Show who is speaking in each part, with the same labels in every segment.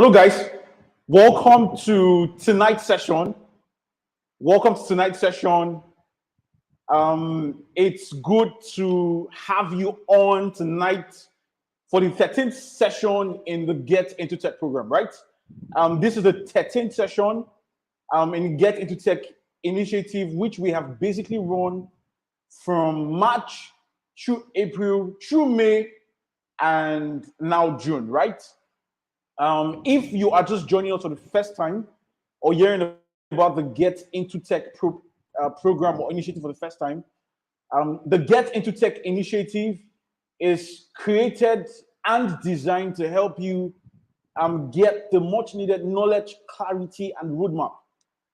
Speaker 1: Hello, guys. Welcome to tonight's session. Welcome to tonight's session. It's good to have you on tonight for the 13th session in the Get Into Tech program, right? This is the 13th session in Get Into Tech initiative, which we have basically run from March through April, through May, and now June, right? If you are just joining us for the first time or hearing about the Get Into Tech program or initiative for the first time, the Get Into Tech initiative is created and designed to help you get the much needed knowledge, clarity, and roadmap.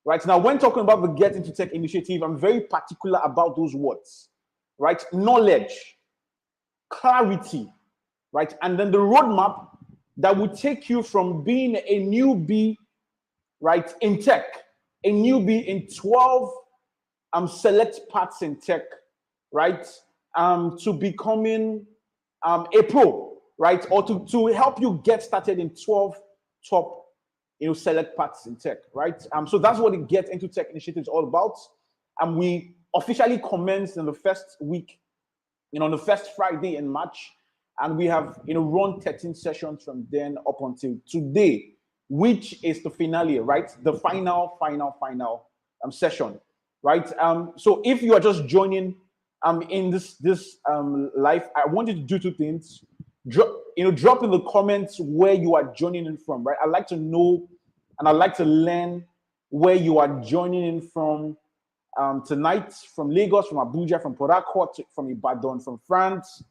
Speaker 1: Right now, when talking about the Get Into Tech initiative, I'm very particular about those words, right? Knowledge, clarity, right? And then the roadmap that would take you from being a newbie, right, in tech, a newbie in 12 select parts in tech, right, to becoming a pro, right, or to help you get started in 12 top, select parts in tech, right? So that's what the Get Into Tech initiative is all about. And we officially commenced in the first week, on the first Friday in March. And we have, run 13 sessions from then up until today, which is the finale, right? The final session, right? So if you are just joining in this live, I want you to do two things. Drop in the comments where you are joining in from, right? I'd like to know and I'd like to learn where you are joining in from tonight, from Lagos, from Abuja, from Port Harcourt, from Ibadan, from France,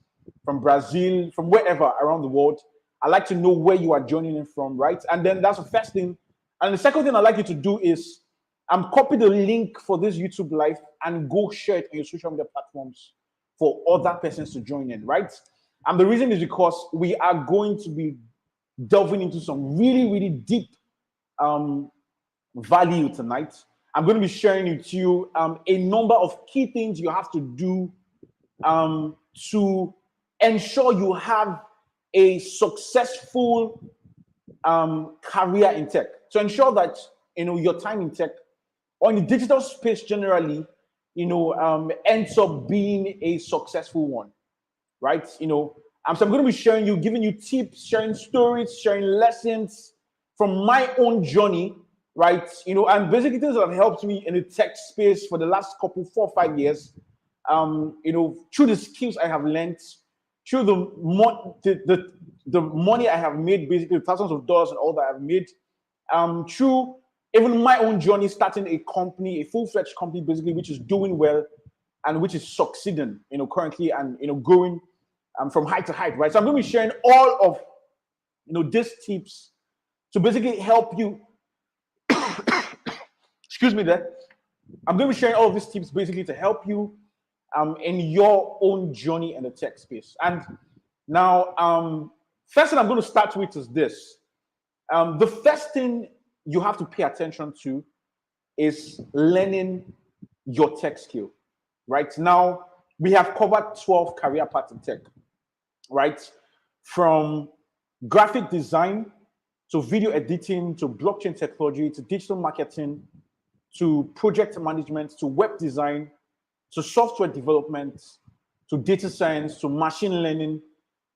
Speaker 1: from Brazil, from wherever around the world. I'd like to know where you are joining in from, right? And then that's the first thing. And the second thing I'd like you to do is copy the link for this YouTube live and go share it on your social media platforms for other persons to join in, right? And the reason is because we are going to be delving into some really, really deep value tonight. I'm going to be sharing with you a number of key things you have to do to ensure you have a successful career in tech. To ensure that your time in tech or in the digital space generally, ends up being a successful one, right? So I'm going to be giving you tips, sharing stories, sharing lessons from my own journey, right? And basically things that have helped me in the tech space for the last 4 or 5 years. Through the skills I have learned, through the money I have made, basically thousands of dollars and all that I've made, through even my own journey, starting a company, a full-fledged company, basically, which is doing well and which is succeeding, currently and growing from height to height, right? So I'm going to be sharing all of these tips to basically help you. Excuse me, there. I'm going to be sharing all of these tips basically to help you in your own journey in the tech space. And now, first thing I'm going to start with is this. The first thing you have to pay attention to is learning your tech skill. Right now, we have covered 12 career paths in tech, right? From graphic design to video editing to blockchain technology to digital marketing to project management to web design to software development, to data science, to machine learning,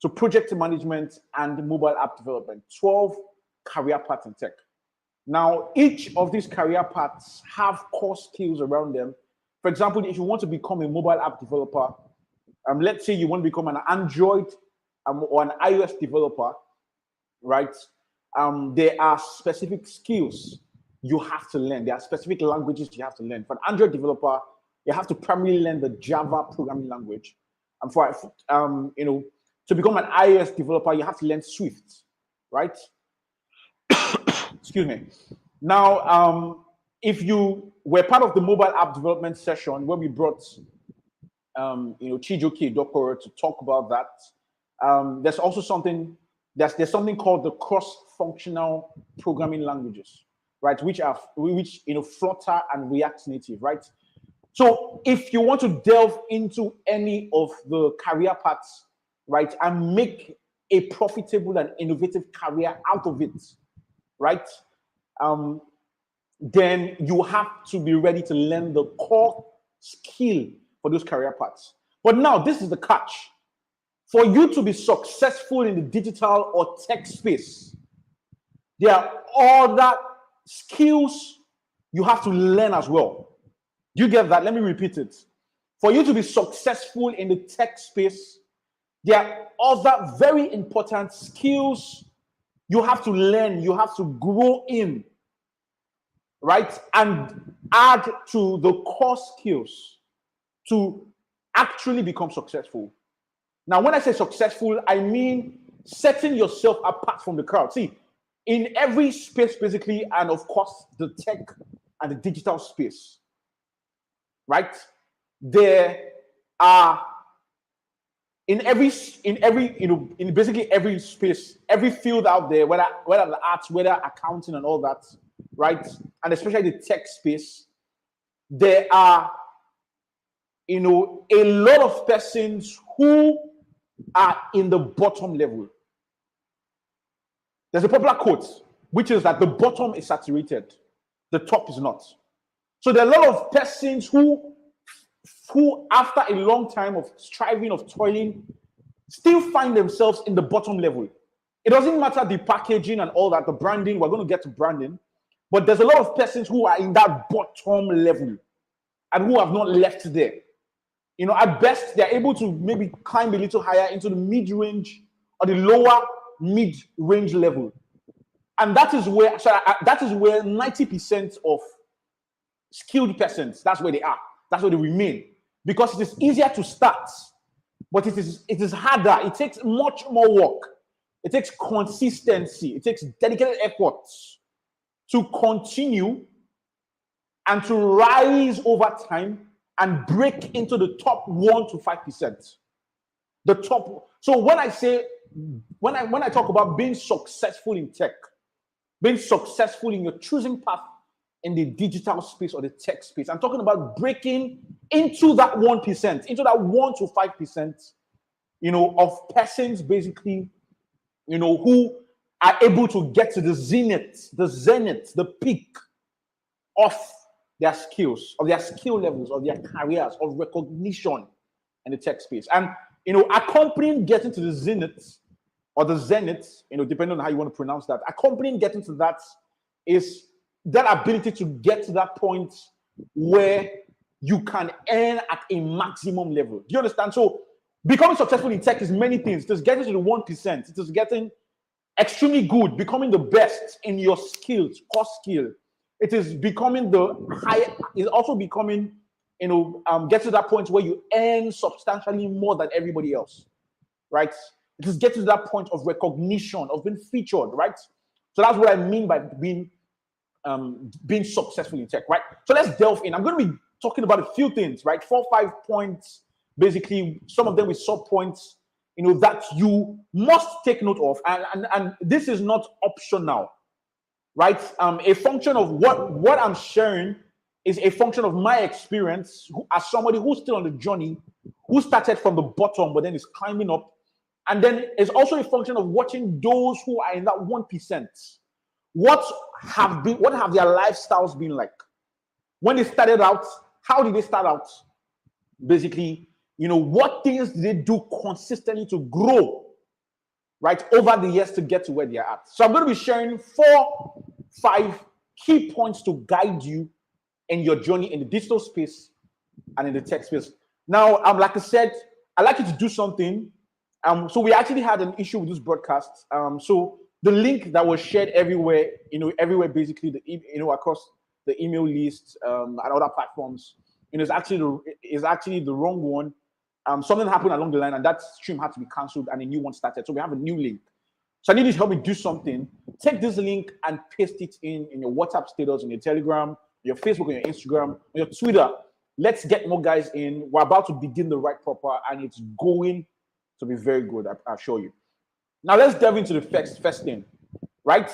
Speaker 1: to project management and mobile app development. 12 career paths in tech. Now, each of these career paths have core skills around them. For example, if you want to become a mobile app developer, let's say you want to become an Android or an iOS developer, right? There are specific skills you have to learn. There are specific languages you have to learn. For an Android developer, you have to primarily learn the Java programming language. And for to become an iOS developer, you have to learn Swift, right? Excuse me. Now, if you were part of the mobile app development session where we brought, Chijoke Dokoro to talk about that, there's also something there's something called the cross-functional programming languages, right? Which Flutter and React Native, right? So if you want to delve into any of the career paths, right, and make a profitable and innovative career out of it, right? Then you have to be ready to learn the core skill for those career paths. But now this is the catch. For you to be successful in the digital or tech space, there are other skills you have to learn as well. Do you get that? Let me repeat it. For you to be successful in the tech space, there are other very important skills you have to learn, you have to grow in, right? And add to the core skills to actually become successful. Now, when I say successful, I mean setting yourself apart from the crowd. See, in every space, basically, and of course, the tech and the digital space, right? There are in basically every space, every field out there, whether the arts, whether accounting and all that, right? And especially the tech space, there are a lot of persons who are in the bottom level. There's a popular quote, which is that the bottom is saturated, the top is not. So there are a lot of persons who after a long time of striving, of toiling, still find themselves in the bottom level. It doesn't matter the packaging and all that, the branding, we're going to get to branding, but there's a lot of persons who are in that bottom level and who have not left there. At best, they're able to maybe climb a little higher into the mid-range or the lower mid-range level. And that is where 90% of skilled persons, that's where they are. That's where they remain. Because it is easier to start, but it is harder. It takes much more work. It takes consistency. It takes dedicated efforts to continue and to rise over time and break into the top 1 to 5%. The top. So when I talk about being successful in tech, being successful in your choosing path in the digital space or the tech space, I'm talking about breaking into that 1%, into that 1 to 5%, of persons basically, who are able to get to the zenith, the peak of their skills, of their skill levels, of their careers, of recognition in the tech space. And, accompanying getting to the zenith or the zenith, depending on how you want to pronounce that, accompanying getting to that is that ability to get to that point where you can earn at a maximum level. Do you understand? So becoming successful in tech is many things. It is getting to the 1%. It is getting extremely good, becoming the best in your skills, core skill. It is becoming it's also becoming, get to that point where you earn substantially more than everybody else, right? It is getting to that point of recognition, of being featured, right? So that's what I mean by being successful in tech, right? So let's delve in. I'm going to be talking about a few things, right? 4 or 5 points, basically, some of them with sub points, that you must take note of. And this is not optional, right? A function of what I'm sharing is a function of my experience as somebody who's still on the journey, who started from the bottom, but then is climbing up. And then it's also a function of watching those who are in that 1%. What have their lifestyles been like? When they started out, how did they start out? Basically, what things did they do consistently to grow, right, over the years to get to where they are at? So I'm going to be sharing 4, 5 key points to guide you in your journey in the digital space and in the tech space. Now, like I said, I'd like you to do something. So we actually had an issue with this broadcast. So the link that was shared everywhere, everywhere basically, across the email list and other platforms, is actually the wrong one. Something happened along the line, and that stream had to be cancelled, and a new one started. So we have a new link. So I need you to help me do something. Take this link and paste it in your WhatsApp status, in your Telegram, your Facebook, on your Instagram, on your Twitter. Let's get more guys in. We're about to begin the right proper, and it's going to be very good, I assure you. Now let's delve into the first thing, right?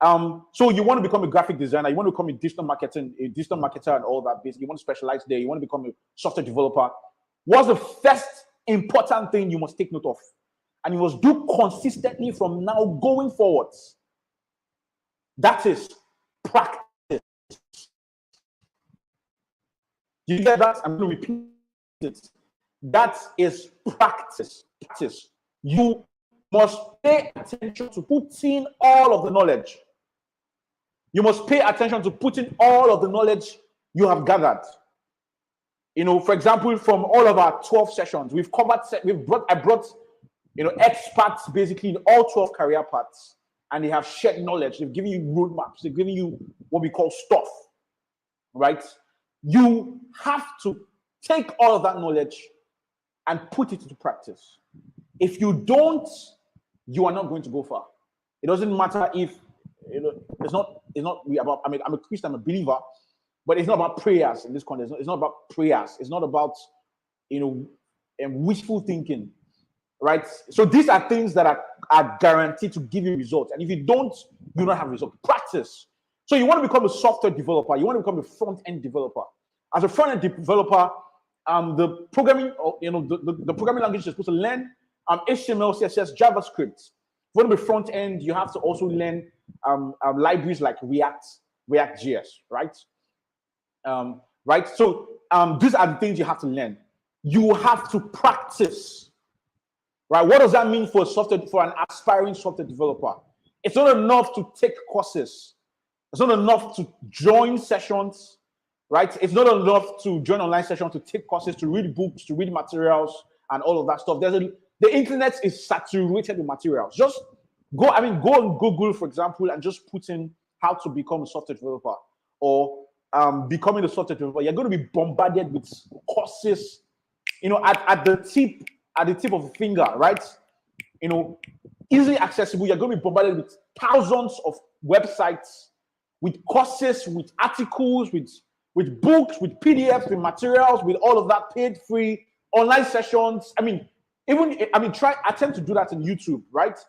Speaker 1: So you want to become a graphic designer, you want to become a digital marketer and all that. Basically, you want to specialize there, you want to become a software developer. What's the first important thing you must take note of? And you must do consistently from now going forwards. That is practice. You get that? I'm going to repeat it. That is practice. Practice. You must pay attention to putting all of the knowledge. You must pay attention to putting all of the knowledge you have gathered. You know, for example, from all of our 12 sessions, I brought, you know, experts basically in all 12 career paths, and they have shared knowledge. They've given you roadmaps. They've given you what we call stuff, right? You have to take all of that knowledge and put it into practice. If you don't, you are not going to go far. It doesn't matter if, you know, it's not about, I mean, I'm a Christian, I'm a believer, but it's not about prayers in this context. It's not about prayers. It's not about, you know, wishful thinking, right? So these are things that are guaranteed to give you results. And if you don't have results. Practice. So you want to become a software developer. You want to become a front-end developer. As a front-end developer, the programming, the programming language you're supposed to learn HTML, CSS, JavaScript. If you want to be front-end, you have to also learn libraries like React.js, right? Right. So these are the things you have to learn. You have to practice. Right. What does that mean for an aspiring software developer? It's not enough to take courses. It's not enough to join sessions. Right. It's not enough to join online sessions, to take courses, to read books, to read materials, and all of that stuff. The internet is saturated with materials. Just go on Google, for example, and just put in how to become a software developer, or becoming a software developer. You're going to be bombarded with courses, you know, at the tip of the finger, right? You know, easily accessible. You're going to be bombarded with thousands of websites, with courses, with articles, with books, with PDFs, with materials, with all of that, paid, free, online sessions. Attempt to do that on YouTube, right?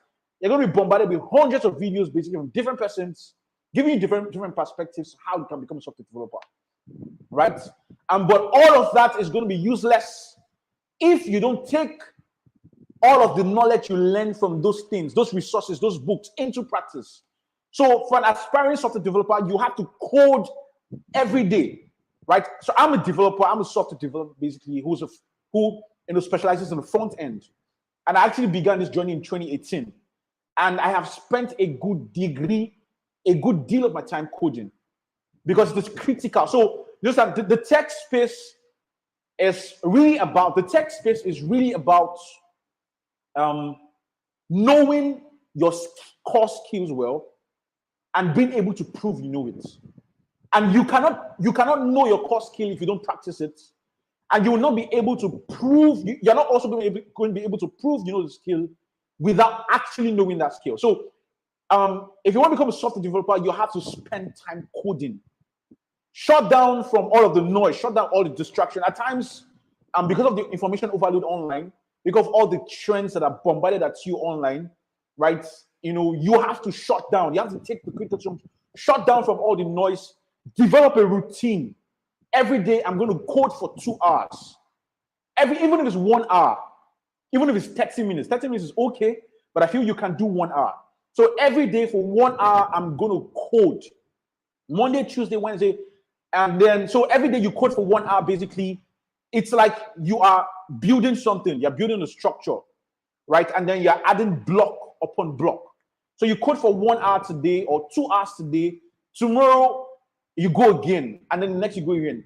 Speaker 1: You're going to be bombarded with hundreds of videos, basically from different persons, giving you different perspectives how you can become a software developer, right? But all of that is going to be useless if you don't take all of the knowledge you learn from those things, those resources, those books into practice. So for an aspiring software developer, you have to code every day, right? So I'm a developer. I'm a software developer, basically, who specializes in the front end. And I actually began this journey in 2018. And I have spent a good deal of my time coding because it's critical. So the tech space is really about knowing your core skills well and being able to prove you know it. And you cannot know your core skill if you don't practice it. And you will not be able to prove, you're not also going to be able to prove you know the skill without actually knowing that skill. So if you want to become a software developer, you have to spend time coding. Shut down from all of the noise, shut down all the distraction. At times, because of the information overload online, because of all the trends that are bombarded at you online, right? You know, you have to shut down. You have to take the criticism, shut down from all the noise, develop a routine. Every day, I'm going to code for 2 hours. Even if it's 1 hour, even if it's 30 minutes. 30 minutes is okay, but I feel you can do 1 hour. So every day for 1 hour, I'm going to code. Monday, Tuesday, Wednesday. And then, so every day you code for 1 hour, basically, it's like you are building something. You're building a structure, right? And then you're adding block upon block. So you code for 1 hour today or 2 hours today. Tomorrow, you go again. And then the next you go again.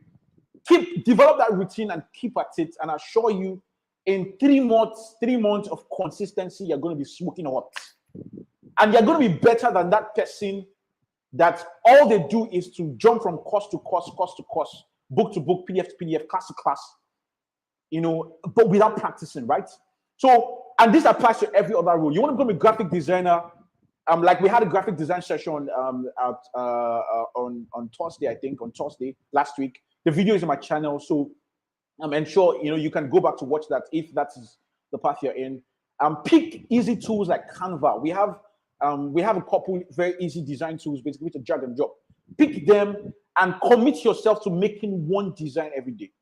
Speaker 1: Develop that routine and keep at it. And I assure you, in 3 months of consistency, you're going to be smoking hot. And you're going to be better than that person that all they do is to jump from course to course, book to book, PDF to PDF, class to class, you know, but without practicing, right? So, and this applies to every other role. You want to become a graphic designer, like we had a graphic design session on Thursday, I think, last week. The video is on my channel, so I'm sure you know you can go back to watch that if that is the path you're in. Pick easy tools like Canva. We have a couple very easy design tools, basically to drag and drop. Pick them and commit yourself to making one design every day.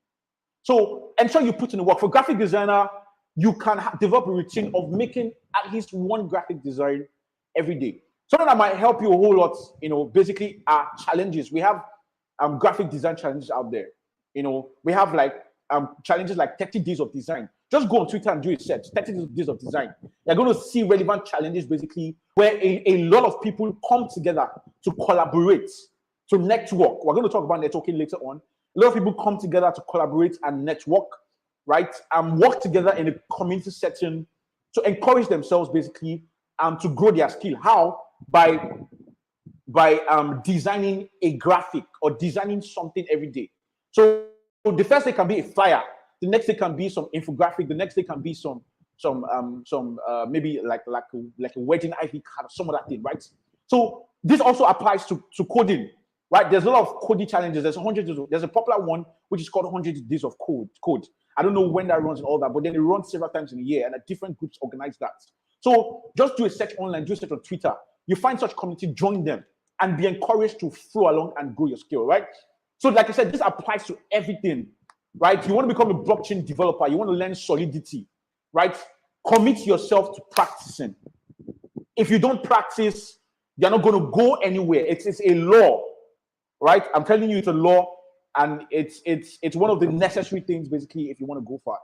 Speaker 1: So ensure you put in the work. For graphic designer, you can develop a routine of making at least one graphic design every day. Something that might help you a whole lot, basically are challenges. We have graphic design challenges out there. We have like challenges like 30 days of design. Just go on Twitter and do a search, 30 days of design. You're going to see relevant challenges basically where a lot of people come together to collaborate, to network. We're going to talk about networking later on. A lot of people come together to collaborate and network, right? Work together in a community setting to encourage themselves basically to grow their skill. How? By designing a graphic or designing something every day. So the first day can be a flyer. The next day can be some infographic. The next day can be some maybe like a wedding ID card or some of that thing, right? So this also applies to coding, right? There's a lot of coding challenges. There's a popular one which is called 100 days of code. I don't know when that runs and all that, but then it runs several times in a year, and different groups organize that. So just do a search online, do a search on Twitter. You find such community, join them, and be encouraged to flow along and grow your skill, right? So like I said, this applies to everything, right? You want to become a blockchain developer. You want to learn Solidity, right? Commit yourself to practicing. If you don't practice, you're not going to go anywhere. It's a law, right? I'm telling you, it's a law, and it's one of the necessary things, basically, if you want to go far.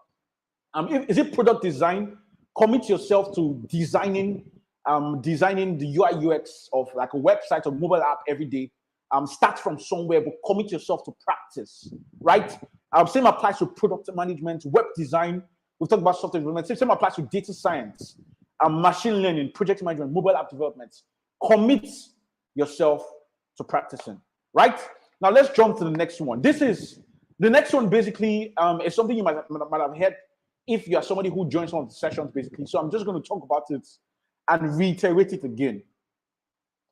Speaker 1: Is it product design? Commit yourself to designing the UI UX of like a website or mobile app every day. Start from somewhere, but commit yourself to practice, right? Same applies to product management, web design. We've talked about software development. Same applies to data science, machine learning, project management, mobile app development. Commit yourself to practicing, right? Now let's jump to the next one. The next one basically is something you might have heard if you are somebody who joins one of the sessions, basically. So I'm just going to talk about it and reiterate it again,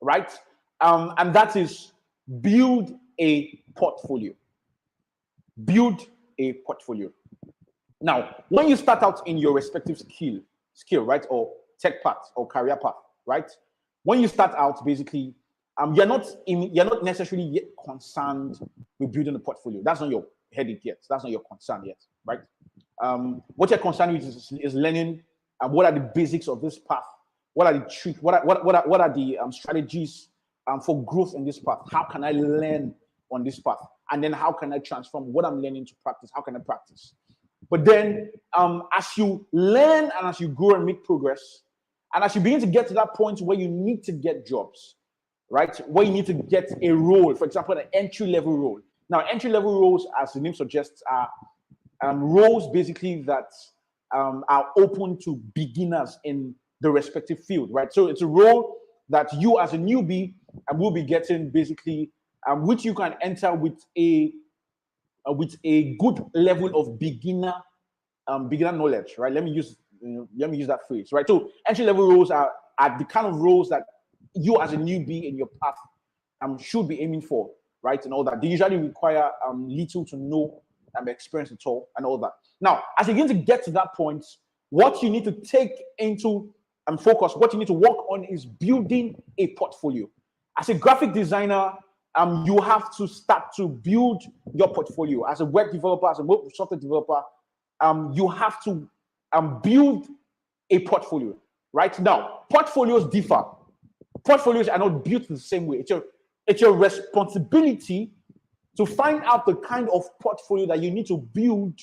Speaker 1: right? And that is build a portfolio. Build a portfolio. Now, when you start out in your respective skill, right, or tech path or career path, right? When you start out, basically, you're not necessarily yet concerned with building a portfolio. That's not your headache yet. That's not your concern yet, right? What you're concerned with is learning what are the basics of this path. What are the tricks? What are the strategies for growth in this path? How can I learn on this path? And then how can I transform what I'm learning to practice? How can I practice? But then as you learn and as you grow and make progress, and as you begin to get to that point where you need to get jobs, right? Where you need to get a role, for example, an entry-level role. Now, entry-level roles, as the name suggests, are roles basically that are open to beginners in the respective field, right? So it's a role that you as a newbie will be getting basically, which you can enter with a good level of beginner knowledge, right? Let me use that phrase, right? So entry level roles are the kind of roles that you as a newbie in your path should be aiming for, right? And all that. They usually require little to no experience at all and all that. Now, as you begin to get to that point, what you need to take into focus, what you need to work on is building a portfolio. As a graphic designer, you have to start to build your portfolio. As a web developer, as a software developer, you have to build a portfolio. Right now, portfolios differ. Portfolios are not built the same way. It's your responsibility to find out the kind of portfolio that you need to build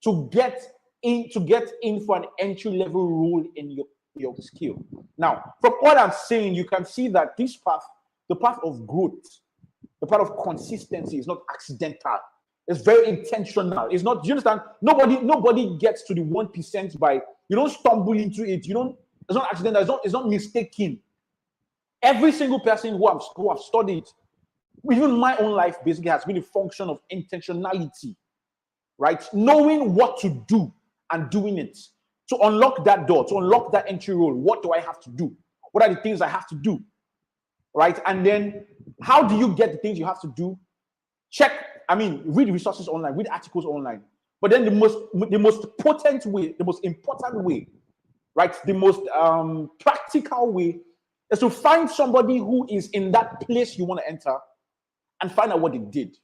Speaker 1: to get in for an entry-level role in your skill. Now, from what I'm saying, you can see that this path, the path of growth, the path of consistency, is not accidental. It's very intentional. It's not. Do you understand? Nobody gets to the 1% by, you don't stumble into it. You don't. It's not accidental. It's not mistaken. Every single person who have studied, even my own life, basically has been a function of intentionality, right? Knowing what to do and doing it to unlock that door, to unlock that entry role. What do I have to do? What are the things I have to do, right? And then how do you get the things you have to do? Read resources online, read articles online. But then the most potent way, the most important way, right? The most practical way is to find somebody who is in that place you want to enter and find out what they did.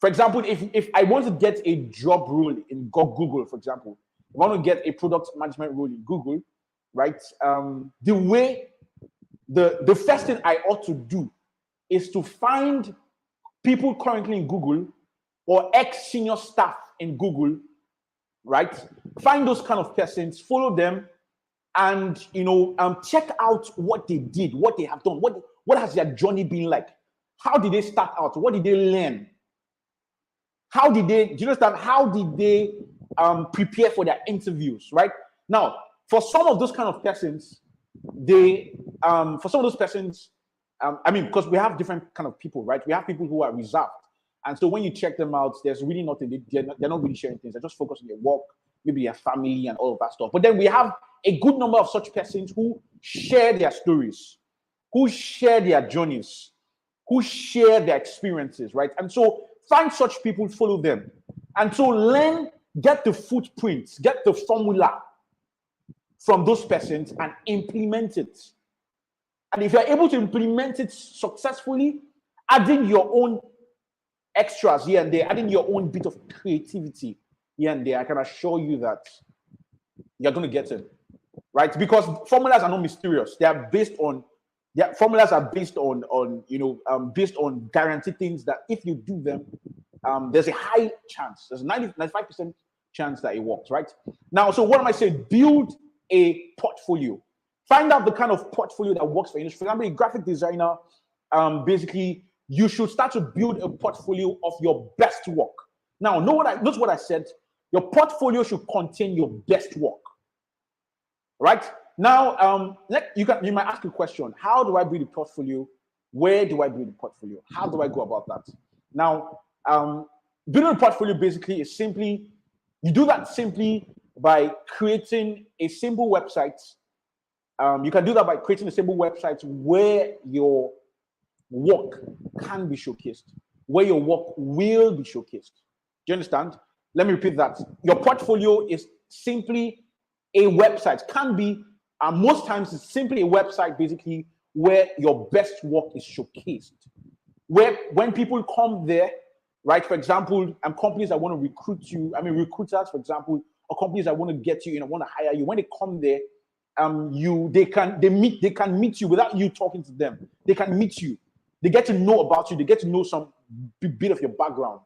Speaker 1: For example, if I want to get a job role in Google, for example, if I want to get a product management role in Google, right? The way the first thing I ought to do is to find people currently in Google or ex-senior staff in Google, right? Find those kind of persons, follow them, and check out what they did, what they have done, what has their journey been like? How did they start out? What did they learn? How did they, do you understand? How did they prepare for their interviews, right? Now, for some of those kind of persons, because we have different kind of people, right? We have people who are reserved. And so when you check them out, there's really nothing, they're not really sharing things. They're just focused on their work, maybe their family and all of that stuff. But then we have a good number of such persons who share their stories, who share their journeys, who share their experiences, right? And so find such people, follow them. And so learn, get the footprints, get the formula from those persons and implement it. And if you're able to implement it successfully, adding your own extras here and there, adding your own bit of creativity here and there, I can assure you that you're going to get it, right? Because formulas are not mysterious. They are based on, formulas are based on based on guaranteed things that if you do them, there's a high chance, there's a 95% chance that it works, right? Now, so what am I saying? Build a portfolio. Find out the kind of portfolio that works for you. For example, a graphic designer, basically, you should start to build a portfolio of your best work. Now, notice what I said. Your portfolio should contain your best work, right? Now, you might ask a question. How do I build a portfolio? Where do I build a portfolio? How do I go about that? Now, building a portfolio basically is simply, you do that simply by creating a simple website. You can do that by creating a simple website where your work can be showcased, where your work will be showcased. Do you understand? Let me repeat that. Your portfolio is simply a website. Can be, most times it's simply a website basically where your best work is showcased. Where when people come there, right? For example, companies that want to recruit you, recruiters, for example, or companies that want to get you, want to hire you, when they come there, they can meet you without you talking to them. They can meet you. They get to know about you. They get to know some bit of your background.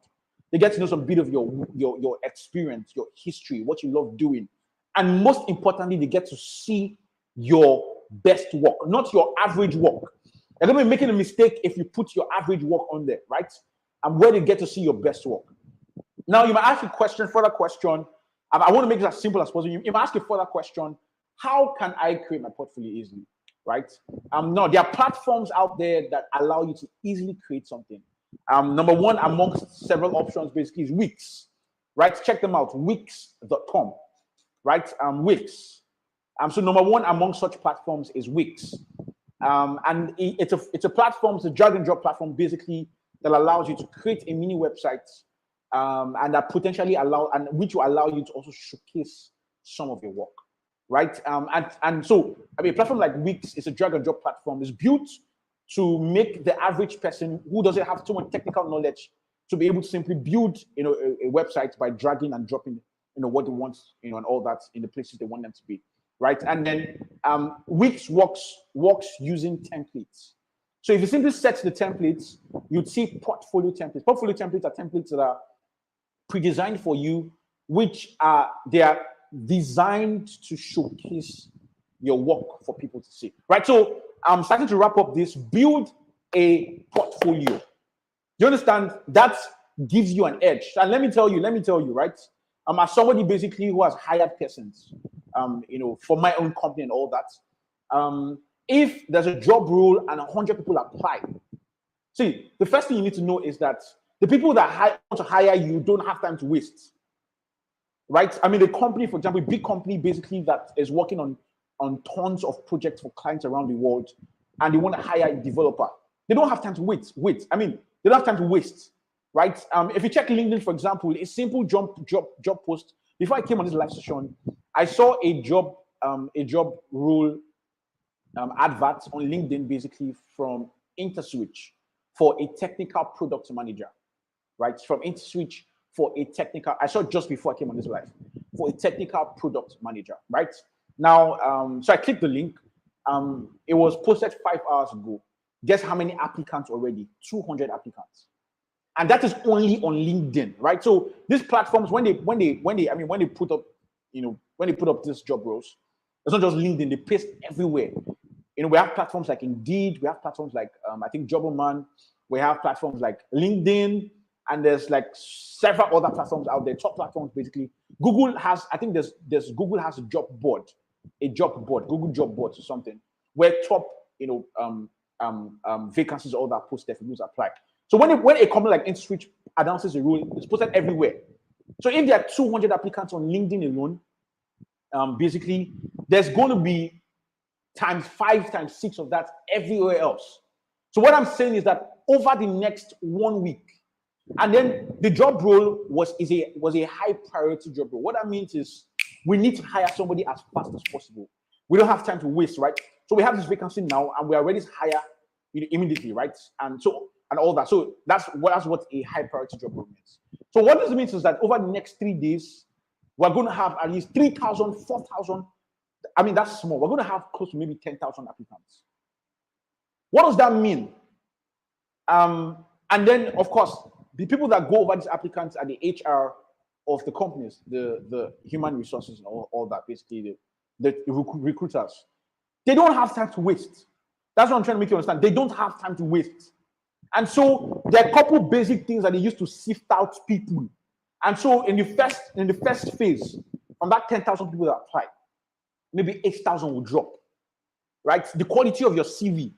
Speaker 1: They get to know some bit of your experience, your history, what you love doing. And most importantly, they get to see your best work, not your average work. You're going to be making a mistake if you put your average work on there, right? And where they get to see your best work. Now, you might ask a further question. I want to make it as simple as possible. You might ask a further question. How can I create my portfolio easily, right? No, there are platforms out there that allow you to easily create something. Number one amongst several options basically is Wix, right? Check them out, wix.com, right? Wix. So number one among such platforms is Wix. And it's a platform, it's a drag and drop platform basically that allows you to create a mini website and that potentially which will allow you to also showcase some of your work. Right. And so, a platform like Wix is a drag and drop platform. It's built to make the average person who doesn't have too much technical knowledge to be able to simply build, a website by dragging and dropping, what they want, and all that in the places they want them to be. Right. And then Wix works using templates. So if you simply set the templates, you'd see portfolio templates. Portfolio templates are templates that are pre-designed for you, which they are designed to showcase your work for people to see, right? So I'm starting to wrap up this. Build a portfolio. You understand? That gives you an edge. And let me tell you, right? As somebody basically who has hired persons, for my own company and all that. If there's a job role and 100 people apply, see, the first thing you need to know is that the people that want to hire you don't have time to waste. Right? The company, for example, a big company basically that is working on tons of projects for clients around the world, and they want to hire a developer. They don't have time to wait. They don't have time to waste, right? If you check LinkedIn, for example, a simple job post. Before I came on this live session, I saw a job role advert on LinkedIn, basically from InterSwitch for a technical product manager, right? From InterSwitch for a technical, I saw just before I came on this live, for a technical product manager, right? Now, so I clicked the link. It was posted 5 hours ago. Guess how many applicants already? 200 applicants. And that is only on LinkedIn, right? So these platforms, when they put up, when they put up these job roles, it's not just LinkedIn, they paste everywhere. We have platforms like Indeed, we have platforms like I think Jobberman, we have platforms like LinkedIn, and there's like several other platforms out there, top platforms basically. Google has, I think Google has a job board, Google job board or something, where top vacancies all that posted for you to apply. So when a company like InSwitch announces a role, it's posted everywhere. So if there are 200 applicants on LinkedIn alone, basically there's going to be times 5, times 6 of that everywhere else. So what I'm saying is that over the next 1 week, and then the job role was a high priority job role. What that means is we need to hire somebody as fast as possible. We don't have time to waste, right? So we have this vacancy now, and we are ready to hire immediately, right? And all that. So that's what a high priority job role means. So what this means is that over the next 3 days, we're going to have at least 3,000, 4,000. I mean, that's small. We're going to have close to maybe 10,000 applicants. What does that mean? And then, of course, the people that go over these applicants are the HR of the companies, the human resources, and all that, basically, the recruiters. They don't have time to waste. That's what I'm trying to make you understand. They don't have time to waste. And so there are a couple basic things that they use to sift out people. And so in the first phase, from that 10,000 people that apply, maybe 8,000 will drop, right? The quality of your CV.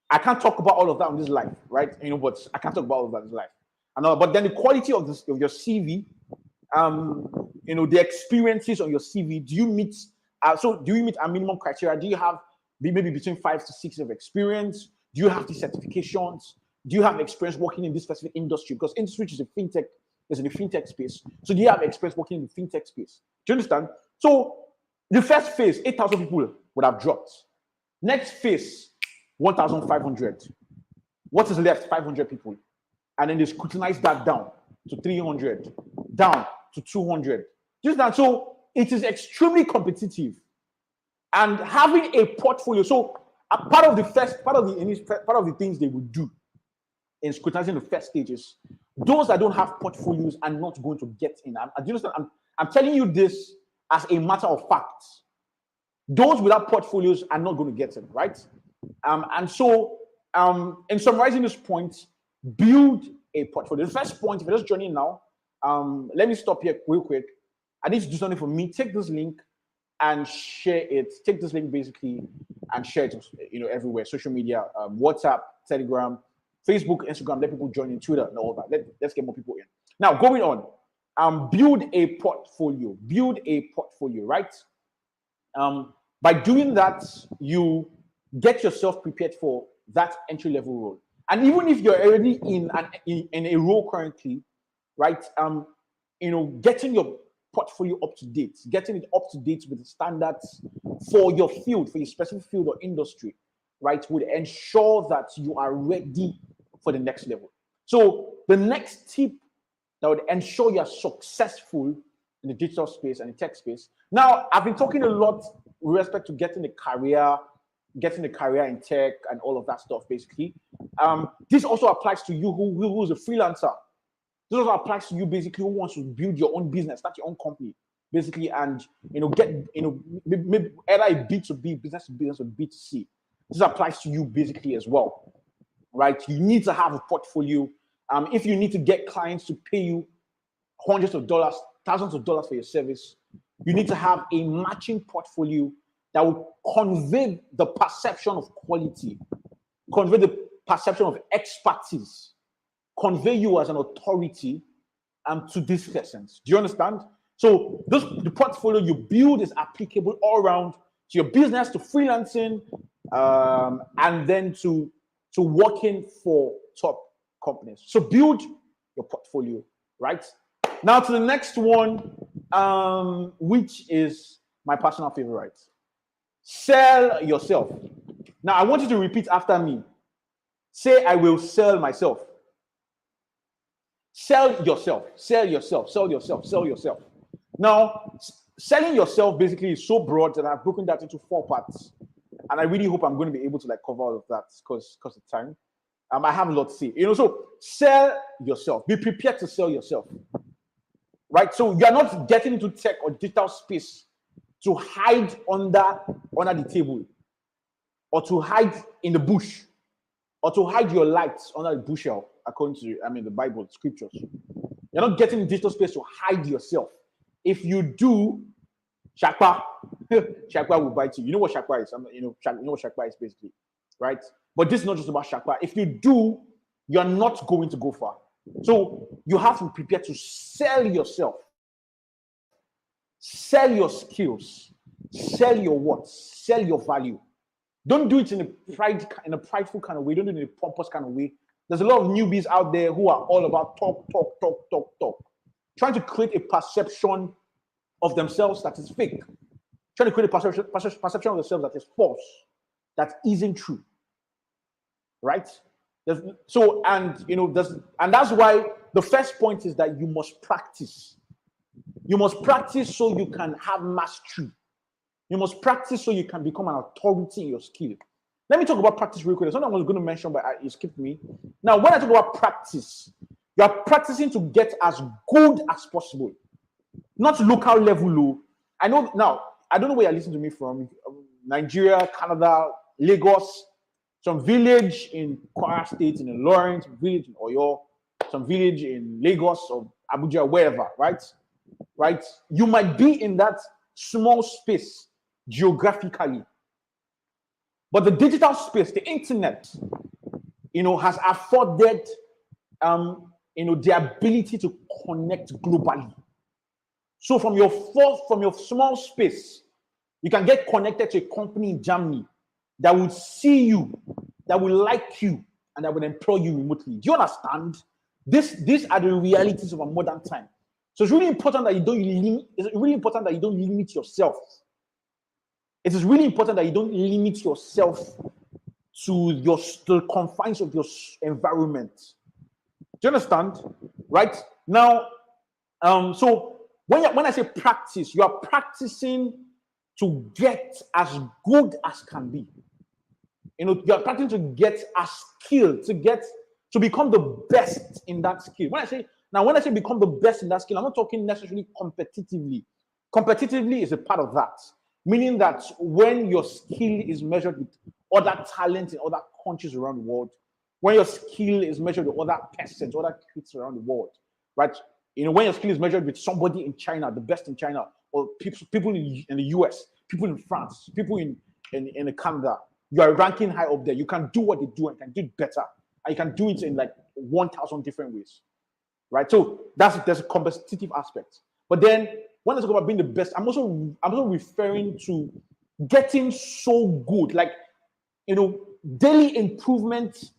Speaker 1: I can't talk about all of that on this live, right? But I can't talk about all of that in this live. But then the quality of your CV, the experiences on your CV. Do you meet a minimum criteria? Do you have maybe between 5 to 6 years of experience? Do you have the certifications? Do you have experience working in this specific industry? Because InSwitch is in the fintech space. So do you have experience working in the fintech space? Do you understand? So the first phase, 8,000 people would have dropped. Next phase, 1,500. What is left? 500 people. And then they scrutinize that down to 300, down to 200. Just that. So it is extremely competitive. And having a portfolio. So part of the things they would do in scrutinizing the first stages, those that don't have portfolios are not going to get in. Do you understand? I'm telling you this as a matter of fact. Those without portfolios are not going to get in, right? And so, in summarizing this point, build a portfolio. The first point, if you're just joining now, let me stop here real quick. I need to do something for me. Take this link and share it. Take this link basically and share it, everywhere. Social media, WhatsApp, Telegram, Facebook, Instagram. Let people join in, Twitter, and all that. Let's get more people in. Now, going on, build a portfolio. Build a portfolio, right? By doing that, you get yourself prepared for that entry-level role. And even if you're already in a role currently, right? Getting your portfolio up to date, getting it up to date with the standards for your field, for your specific field or industry, right, would ensure that you are ready for the next level. So the next tip that would ensure you are successful in the digital space and the tech space. Now, I've been talking a lot with respect to getting a career in tech and all of that stuff, basically. This also applies to you who's a freelancer. This also applies to you, basically, who wants to build your own business, start your own company, basically, and get maybe either a B2B, business to business, or B2C. This applies to you basically as well, right? You need to have a portfolio. If you need to get clients to pay you hundreds of dollars, thousands of dollars for your service, you need to have a matching portfolio that will convey the perception of quality, convey the perception of expertise, convey you as an authority to these persons. Do you understand? So the portfolio you build is applicable all around to your business, to freelancing, and then to working for top companies. So build your portfolio, right? Now to the next one, which is my personal favorite. Sell yourself. Now I want you to repeat after me. Say, I will sell myself. Sell yourself, sell yourself, sell yourself, sell yourself. Now, selling yourself basically is so broad that I've broken that into 4 parts. And I really hope I'm going to be able to like cover all of that because of time. I have a lot to say. So sell yourself. Be prepared to sell yourself. Right? So you're not getting into tech or digital space to hide under the table, or to hide in the bush, or to hide your lights under the bushel, according to the Bible, scriptures. You're not getting in digital space to hide yourself. If you do, Shakpa, Shakpa will bite you. You know what Shakpa is? You know what Shakpa is basically, right? But this is not just about Shakpa. If you do, you're not going to go far. So you have to prepare to sell yourself, sell your skills, sell your worth, sell your value. Don't do it in a prideful kind of way. Don't do it in a pompous kind of way. There's a lot of newbies out there who are all about talk, trying to create a perception of themselves that is fake, trying to create a perception of themselves that is false, that isn't true, right? And that's why the first point is that you must practice. You must practice so you can have mastery. You must practice so you can become an authority in your skill. Let me talk about practice real quick. There's something I was going to mention, but it skipped me. Now, when I talk about practice, you are practicing to get as good as possible. Not local level low. I know now, I don't know where you're listening to me from. Nigeria, Canada, Lagos, some village in Kwara State, in Ilorin, some village in Oyo, some village in Lagos or Abuja, wherever, right? Right? You might be in that small space geographically. But the digital space, the internet, has afforded the ability to connect globally. So from your small space, you can get connected to a company in Germany that will see you, that will like you, and that will employ you remotely. Do you understand? These are the realities of a modern time. So it's really important that you don't limit yourself. It is really important that you don't limit yourself to the confines of your environment. Do you understand? Right? Now, so when I say practice, you are practicing to get as good as can be. You are practicing to get as skilled, to become the best in that skill. When I say become the best in that skill, I'm not talking necessarily competitively. Competitively is a part of that. Meaning that when your skill is measured with other talents in other countries around the world, when your skill is measured with other persons, other kids around the world, right? When your skill is measured with somebody in China, the best in China, or people in the US, people in France, people in Canada, you are ranking high up there. You can do what they do and can do it better. And you can do it in like 1,000 different ways, right? So there's a competitive aspect. But then when I talk about being the best, I'm also referring to getting so good, like daily improvement.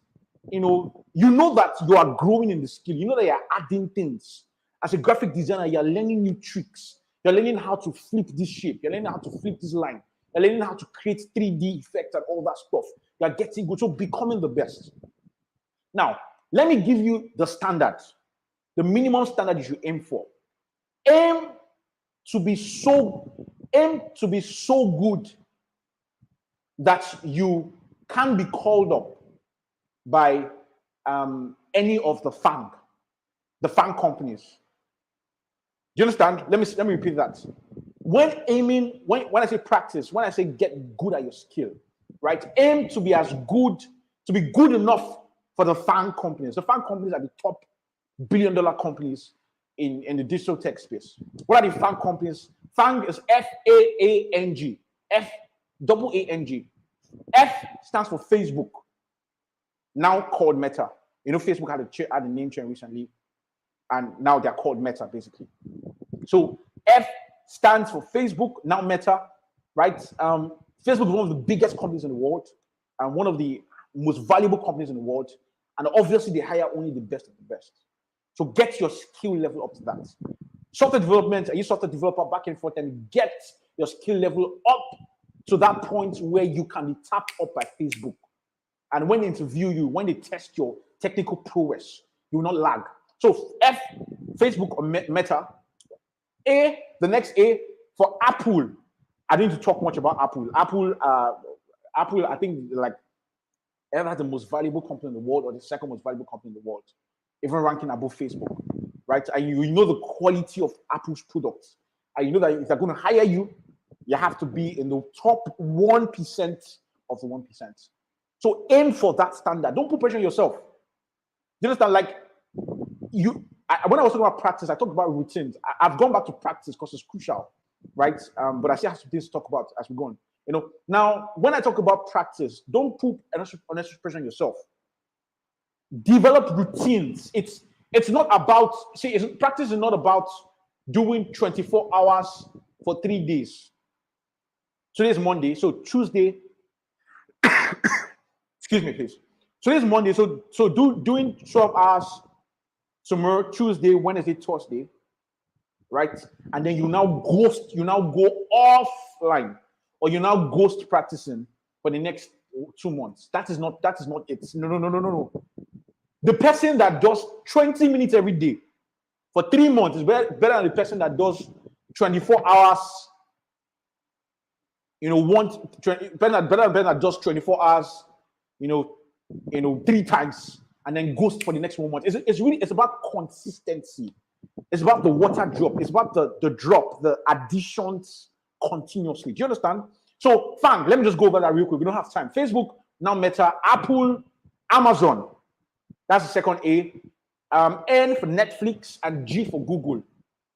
Speaker 1: You know that you are growing in the skill. You know that you're adding things. As a graphic designer, you're learning new tricks. You're learning how to flip this shape. You're learning how to flip this line. You're learning how to create 3D effects and all that stuff. You're getting good. So becoming the best. Now, let me give you the standard, the minimum standard you should aim for. Aim to be so good that you can be called up by any of the FANG companies. Do you understand? Let me repeat that. When I say practice, when I say get good at your skill, right? Aim to be good enough for the FANG companies. The FANG companies are the top billion-dollar companies in the digital tech space. What are the FANG companies? FANG is F-A-A-N-G. F-A-A-N-G. F stands for Facebook, now called Meta. Facebook had a name change recently, and now they're called Meta, basically. So F stands for Facebook, now Meta, right? Facebook is one of the biggest companies in the world and one of the most valuable companies in the world. And obviously, they hire only the best of the best. So get your skill level up to that. Software development, are you software developer back and forth, and get your skill level up to that point where you can be tapped up by Facebook. And when they interview you, when they test your technical prowess, you will not lag. So F, Facebook or Meta. A, the next A for Apple. I didn't need to talk much about Apple. Apple, I think, like, ever had the most valuable company in the world or the second most valuable company in the world, even ranking above Facebook, right? And you know the quality of Apple's products. And you know that if they're going to hire you, you have to be in the top 1% of the 1%. So aim for that standard. Don't put pressure on yourself. Do you understand? Like, when I was talking about practice, I talked about routines. I've gone back to practice because it's crucial, right? But I still have some things to talk about as we go on. You know, now when I talk about practice, don't put unnecessary pressure on yourself. Develop routines. It's not about practice is not about doing 24 hours for 3 days. Today's Monday, so Tuesday. Excuse me, please. Today's Monday, so doing 12 hours tomorrow, Tuesday, Wednesday, Thursday, right? And then you now go offline, or you now ghost practicing for the next 2 months. That is not it. No. The person that does 20 minutes every day for 3 months is better than the person that does 24 hours. You know, better than just 24 hours. You know, 3 times and then ghost for the next 1 month. It's about consistency. It's about the water drop. It's about the drop, the additions continuously. Do you understand? So, fine, let me just go over that real quick. We don't have time. Facebook, now Meta, Apple, Amazon. That's the second A. N for Netflix and G for Google.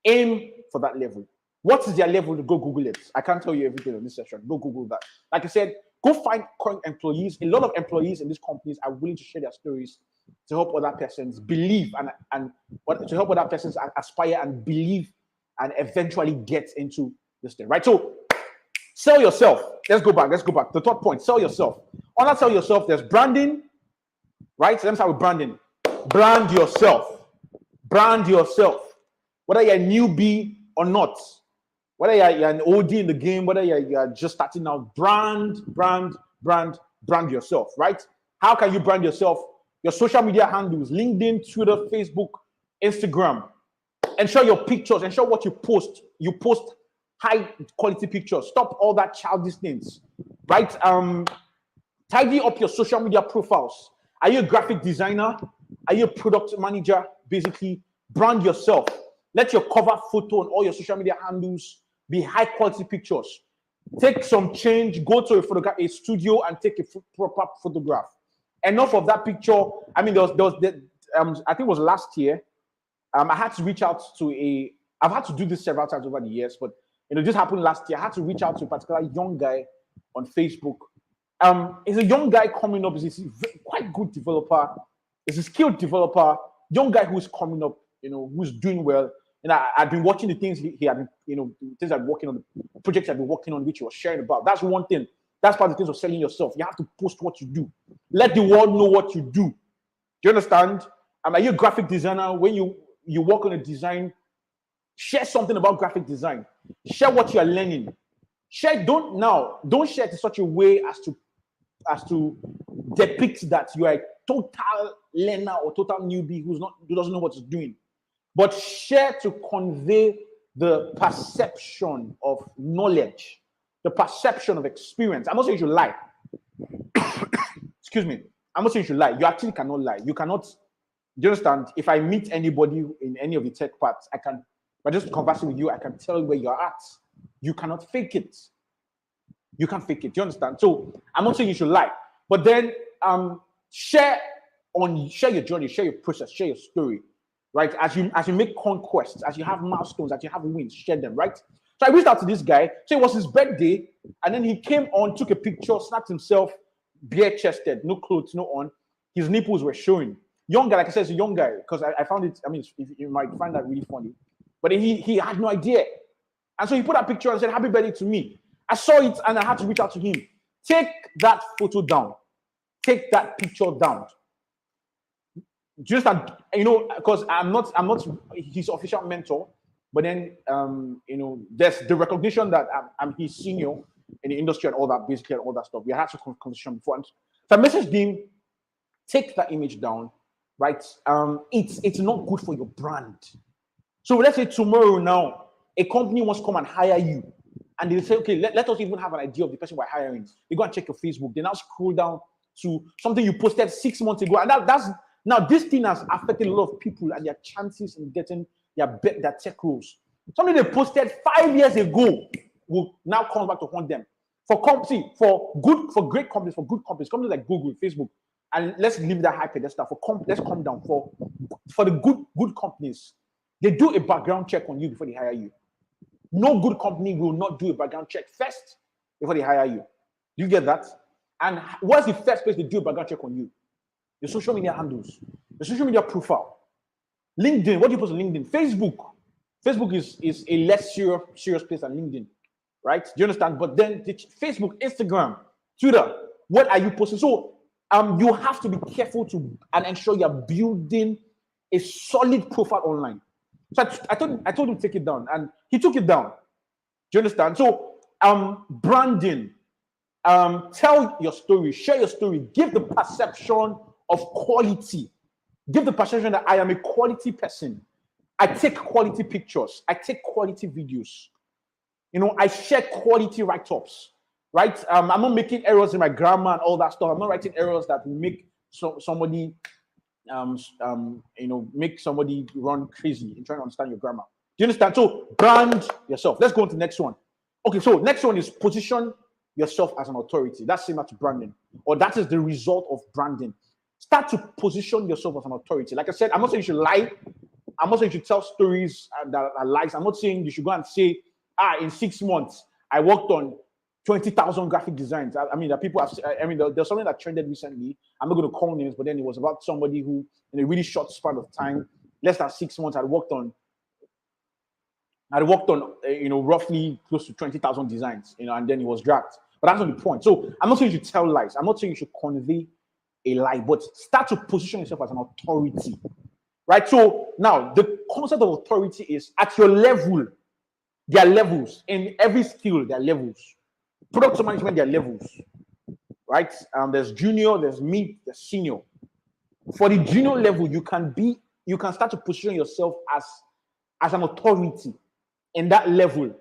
Speaker 1: Aim for that level. What is their level? Go Google it. I can't tell you everything in this session. Go Google that. Like I said, go find current employees. A lot of employees in these companies are willing to share their stories to help other persons believe and to help other persons aspire and believe and eventually get into this thing, right? So sell yourself. Let's go back. The third point, sell yourself. On that sell yourself, there's branding, right? So let's start with branding. Brand yourself. Whether you're a newbie or not, whether you're an OD in the game, whether you're just starting out, brand yourself, right? How can you brand yourself? Your social media handles, LinkedIn, Twitter, Facebook, Instagram. Ensure your pictures, ensure what you post high quality pictures. Stop all that childish things, right? Tidy up your social media profiles. Are you a graphic designer? Are you a product manager? Basically, brand yourself. Let your cover photo on all your social media handles be high quality pictures. Take some change, go to a studio and take a proper photograph. Enough of that picture. I mean, there was I think it was last year. I had to reach out to I've had to do this several times over the years, but this happened last year. I had to reach out to a particular young guy on Facebook. He's a young guy coming up. He's a quite good developer. He's a skilled developer. Young guy who's coming up, who's doing well. And I've been watching the things he had been, things I've been working on, the projects I've been working on, which he was sharing about. That's one thing. That's part of the things of selling yourself. You have to post what you do. Let the world know what you do. Do you understand? Are you a graphic designer? When you work on a design, share something about graphic design. Share what you are learning. Don't share it in such a way as to depict that you are a total learner or total newbie who doesn't know what he's doing. But share to convey the perception of knowledge, the perception of experience. I'm not saying you should lie. Excuse me. I'm not saying you should lie. You actually cannot lie. You cannot. Do you understand? If I meet anybody in any of the tech parts, by just conversing with you, I can tell you where you're at. You cannot fake it. You can't fake it. Do you understand? So I'm not saying you should lie, but then share your journey, share your process, share your story. Right, as you make conquests, as you have milestones, as you have wins, share them, right? So I reached out to this guy. So it was his birthday, and then he came on, took a picture, snapped himself, bare-chested, no clothes, no on. His nipples were showing. Young guy, like I said, it's a young guy, because I found it, I mean, you might find that really funny. But he had no idea. And so he put that picture and said, happy birthday to me. I saw it, and I had to reach out to him. Take that photo down. Take that picture down. Just that, because I'm not his official mentor, but then there's the recognition that I'm his senior in the industry and all that, basically, and all that stuff. We had some conversation before. And so I messaged him, take that image down, right? It's not good for your brand. So let's say tomorrow now, a company wants to come and hire you, and they say, okay, let us even have an idea of the person we're hiring. You go and check your Facebook. They now scroll down to something you posted 6 months ago, and that's now this thing has affected a lot of people and their chances in getting their tech roles. Something they posted 5 years ago will now come back to haunt them. For great companies, companies like Google, Facebook, and let's leave that high pedestal. Let's come down for the good companies. They do a background check on you before they hire you. No good company will not do a background check first before they hire you. Do you get that? And what's the first place they do a background check on you? Your social media handles, your social media profile. LinkedIn, what do you post on LinkedIn? Facebook is a less serious place than LinkedIn, right? Do you understand? But then Facebook, Instagram, Twitter, what are you posting? So you have to be careful and ensure you're building a solid profile online. So I told him to take it down, and he took it down. Do you understand? So branding, tell your story, share your story, give the perception of quality. Give the perception that I am a quality person. I take quality pictures. I take quality videos. I share quality write-ups, right? I'm not making errors in my grammar and all that stuff. I'm not writing errors that will make somebody, make somebody run crazy in trying to understand your grammar. Do you understand? So brand yourself. Let's go on to the next one. Okay, so next one is position yourself as an authority. That's similar to branding, or that is the result of branding. Start to position yourself as an authority. Like I said, I'm not saying you should lie. I'm not saying you should tell stories that are lies. I'm not saying you should go and say, in 6 months, I worked on 20,000 graphic designs. I mean, that people have, there's something that trended recently. I'm not going to call names, but then it was about somebody who, in a really short span of time, less than 6 months, had worked on, roughly close to 20,000 designs, and then he was dragged. But that's not the point. So I'm not saying you should tell lies. I'm not saying you should convey a lie, but start to position yourself as an authority, right? So now the concept of authority is at your level. There are levels in every skill. There are levels. Product management, there are levels, right? There's junior, there's mid, there's senior. For the junior level, you can start to position yourself as an authority in that level,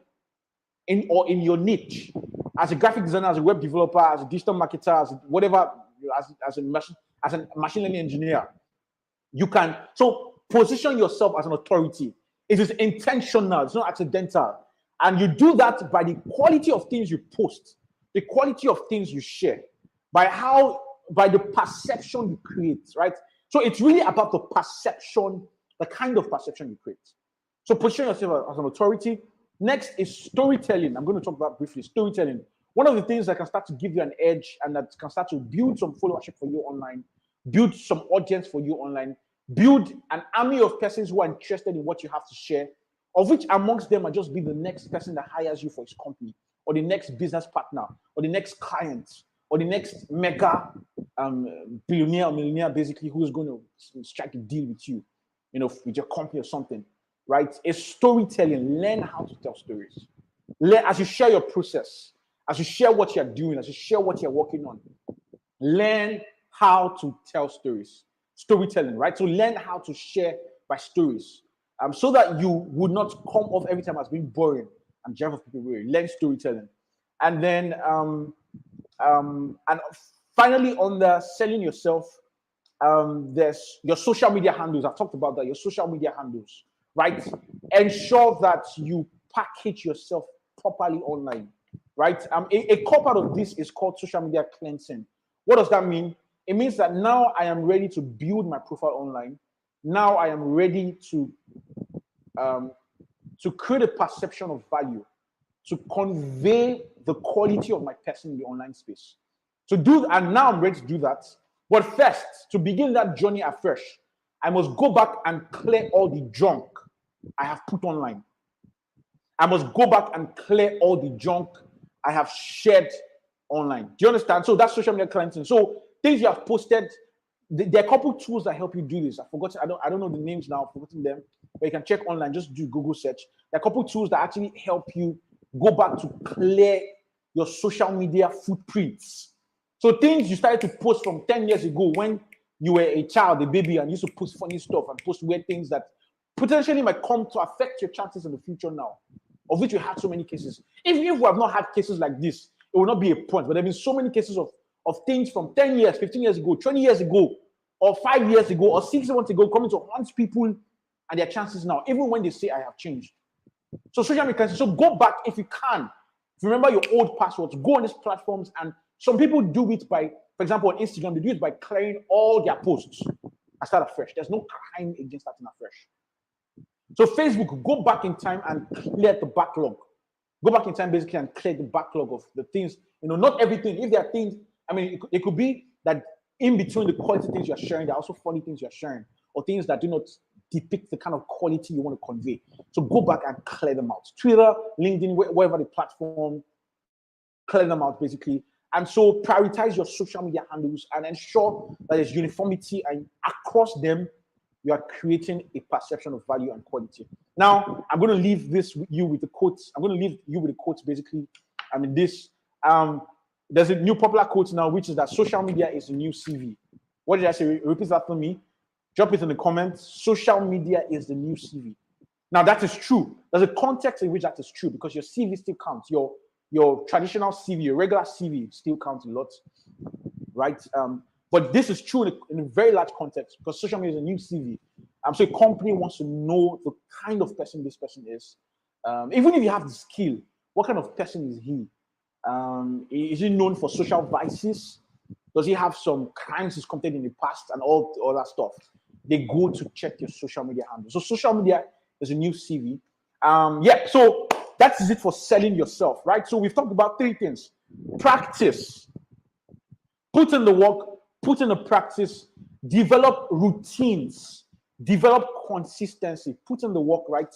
Speaker 1: in your niche, as a graphic designer, as a web developer, as a digital marketer, as whatever. As a machine learning engineer, you can position yourself as an authority. It is intentional, it's not accidental. And you do that by the quality of things you post, the quality of things you share, by the perception you create, right? So it's really about the perception, the kind of perception you create. So position yourself as an authority. Next is storytelling. I'm going to talk about briefly storytelling. One of the things that can start to give you an edge and that can start to build some followership for you online, build some audience for you online, build an army of persons who are interested in what you have to share, of which amongst them might just be the next person that hires you for his company, or the next business partner, or the next client, or the next mega billionaire or millionaire, basically, who's going to strike a deal with you, with your company or something, right? It's storytelling. Learn how to tell stories. Learn as you share your process. As you share what you're doing, as you share what you're working on, learn how to tell stories. Storytelling, right? So learn how to share by stories, so that you would not come off every time as being boring and drive off people away. Learn storytelling. And then, and finally, on the selling yourself, there's your social media handles. I've talked about that, your social media handles, right? Ensure that you package yourself properly online. Right? A core part of this is called social media cleansing. What does that mean? It means that now I am ready to build my profile online. Now I am ready to create a perception of value, to convey the quality of my person in the online space. And now I'm ready to do that. But first, to begin that journey afresh, I must go back and clear all the junk I have put online. I must go back and clear all the junk I have shared online. Do you understand? So that's social media cleansing. So things you have posted, there are a couple tools that help you do this. I don't know the names now, I've forgotten them, but you can check online, just do Google search. There are a couple tools that actually help you go back to clear your social media footprints. So things you started to post from 10 years ago when you were a child, a baby, and used to post funny stuff and post weird things that potentially might come to affect your chances in the future now. of which we had so many cases. Even if we have not had cases like this, it will not be a point. But there have been so many cases of things from 10 years, 15 years ago, 20 years ago, or 5 years ago, or 6 months ago, coming to haunt people and their chances now, even when they say I have changed. So social media, so go back if you can. If you remember your old passwords, go on these platforms. And some people do it by, for example, on Instagram, they do it by clearing all their posts and start afresh. There's no crime against starting afresh. So Facebook, go back in time and clear the backlog. Go back in time basically and clear the backlog of the things, not everything. If there are things, it could be that in between the quality things you're sharing, there are also funny things you're sharing, or things that do not depict the kind of quality you want to convey. So go back and clear them out. Twitter, LinkedIn, wherever the platform, clear them out basically. And so prioritize your social media handles and ensure that there's uniformity, and across them, you are creating a perception of value and quality. Now, I'm going to leave you with the quotes. I'm going to leave you with the quotes basically. There's a new popular quote now, which is that social media is the new CV. What did I say? Repeat that for me. Drop it in the comments. Social media is the new CV. Now, that is true. There's a context in which that is true, because your CV still counts. Your traditional CV, your regular CV still counts a lot, right? But this is true in a very large context, because social media is a new CV. So a company wants to know the kind of person this person is. Even if you have the skill, what kind of person is he? Is he known for social vices? Does he have some crimes he's committed in the past and all that stuff? They go to check your social media handle. So social media is a new CV. So that is it for selling yourself, right? So we've talked about 3 things. Practice. Put in the work, put in the practice, develop routines, develop consistency, put in the work, right?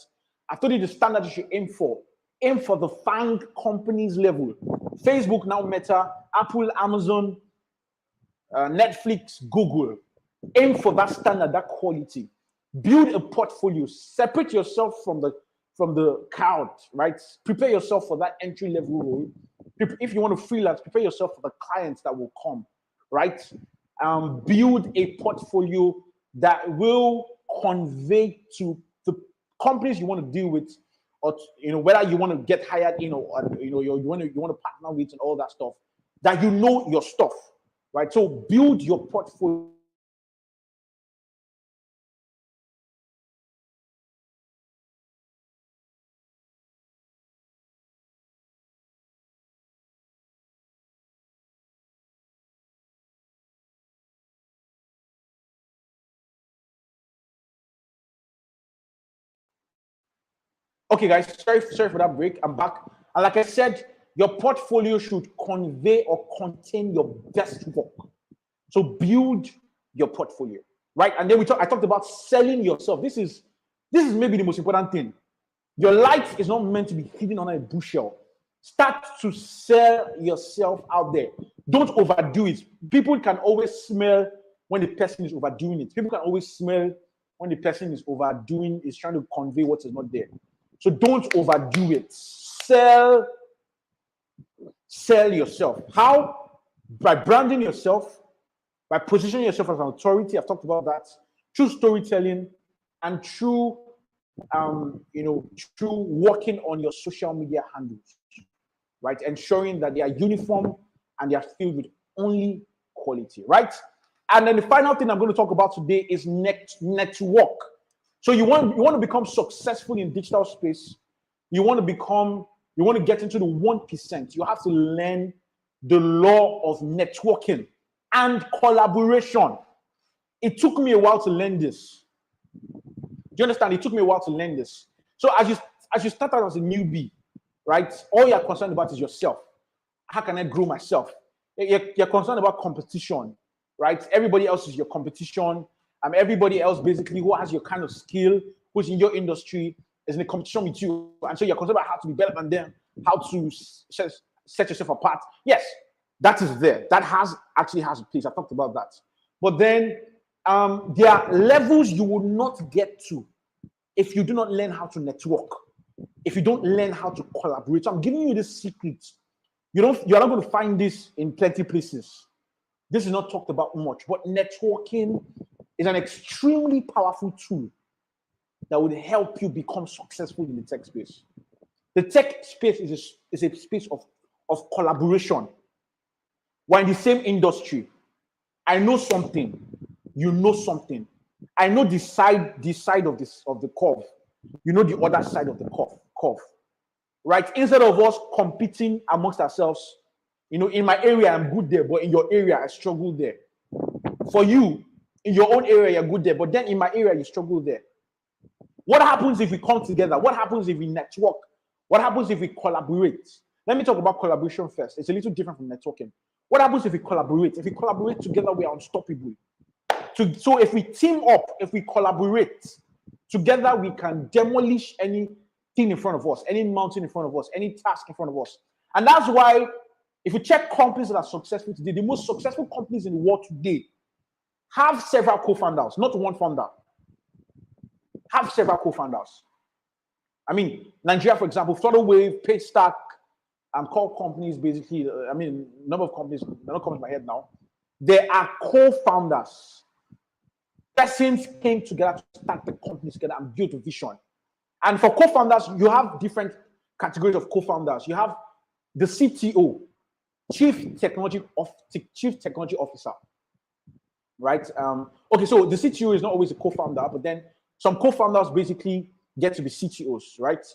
Speaker 1: I told you the standard you should aim for. Aim for the FANG companies level. Facebook, now Meta, Apple, Amazon, Netflix, Google. Aim for that standard, that quality. Build a portfolio. Separate yourself from the crowd, right? Prepare yourself for that entry level role. If you want to freelance, prepare yourself for the clients that will come, right? Build a portfolio that will convey to the companies you want to deal with, or whether you want to get hired in, or you want to partner with and all that stuff, that your stuff, right? So build your portfolio. Okay, guys, sorry for that break. I'm back. And like I said, your portfolio should convey or contain your best work. So build your portfolio, right? And then I talked about selling yourself. This is maybe the most important thing. Your light is not meant to be hidden under a bushel. Start to sell yourself out there. Don't overdo it. People can always smell when the person is overdoing it. People can always smell when the person is trying to convey what is not there. So don't overdo it. Sell yourself. How? By branding yourself, by positioning yourself as an authority. I've talked about that. Through storytelling and through working on your social media handles, right? Ensuring that they are uniform and they are filled with only quality, right? And then the final thing I'm going to talk about today is network. So you want to become successful in digital space. You want to get into the 1%. You have to learn the law of networking and collaboration. It took me a while to learn this. Do you understand? It took me a while to learn this. So as you start out as a newbie, right? All you're concerned about is yourself. How can I grow myself? You're concerned about competition, right? Everybody else is your competition. Everybody else basically who has your kind of skill, who's in your industry, is in a competition with you. And so you're concerned about how to be better than them, how to set yourself apart. Yes, that is there. That actually has a place. I talked about that. But then there are levels you will not get to if you do not learn how to network, if you don't learn how to collaborate. So I'm giving you this secret. You're not going to find this in plenty places. This is not talked about much, but networking is an extremely powerful tool that would help you become successful in the tech space. The tech space is a space of collaboration. We're in the same industry. I know something, you know something. I know the side of the curve. You know the other side of the curve. Right? Instead of us competing amongst ourselves, in my area I'm good there, but in your area I struggle there. For you, in your own area you're good there, but then in my area you struggle there. What happens if we come together? What happens if we network? What happens if we collaborate? Let me talk about collaboration first. It's a little different from networking. What happens if we collaborate? If we collaborate together, we are unstoppable. So if we team up, if we collaborate together, we can demolish anything in front of us, any mountain in front of us, any task in front of us. And that's why, if you check companies that are successful today, the most successful companies in the world today have several co-founders, not one founder. Have several co-founders. I mean, Nigeria, for example, Flutterwave, Paystack, and core companies, basically, number of companies, they're not coming to my head now. There are co-founders. Persons came together to start the companies together and build a vision. And for co-founders, you have different categories of co-founders. You have the CTO, Chief Technology Officer, right? Okay, so the CTO is not always a co-founder, but then some co-founders basically get to be CTOs, right?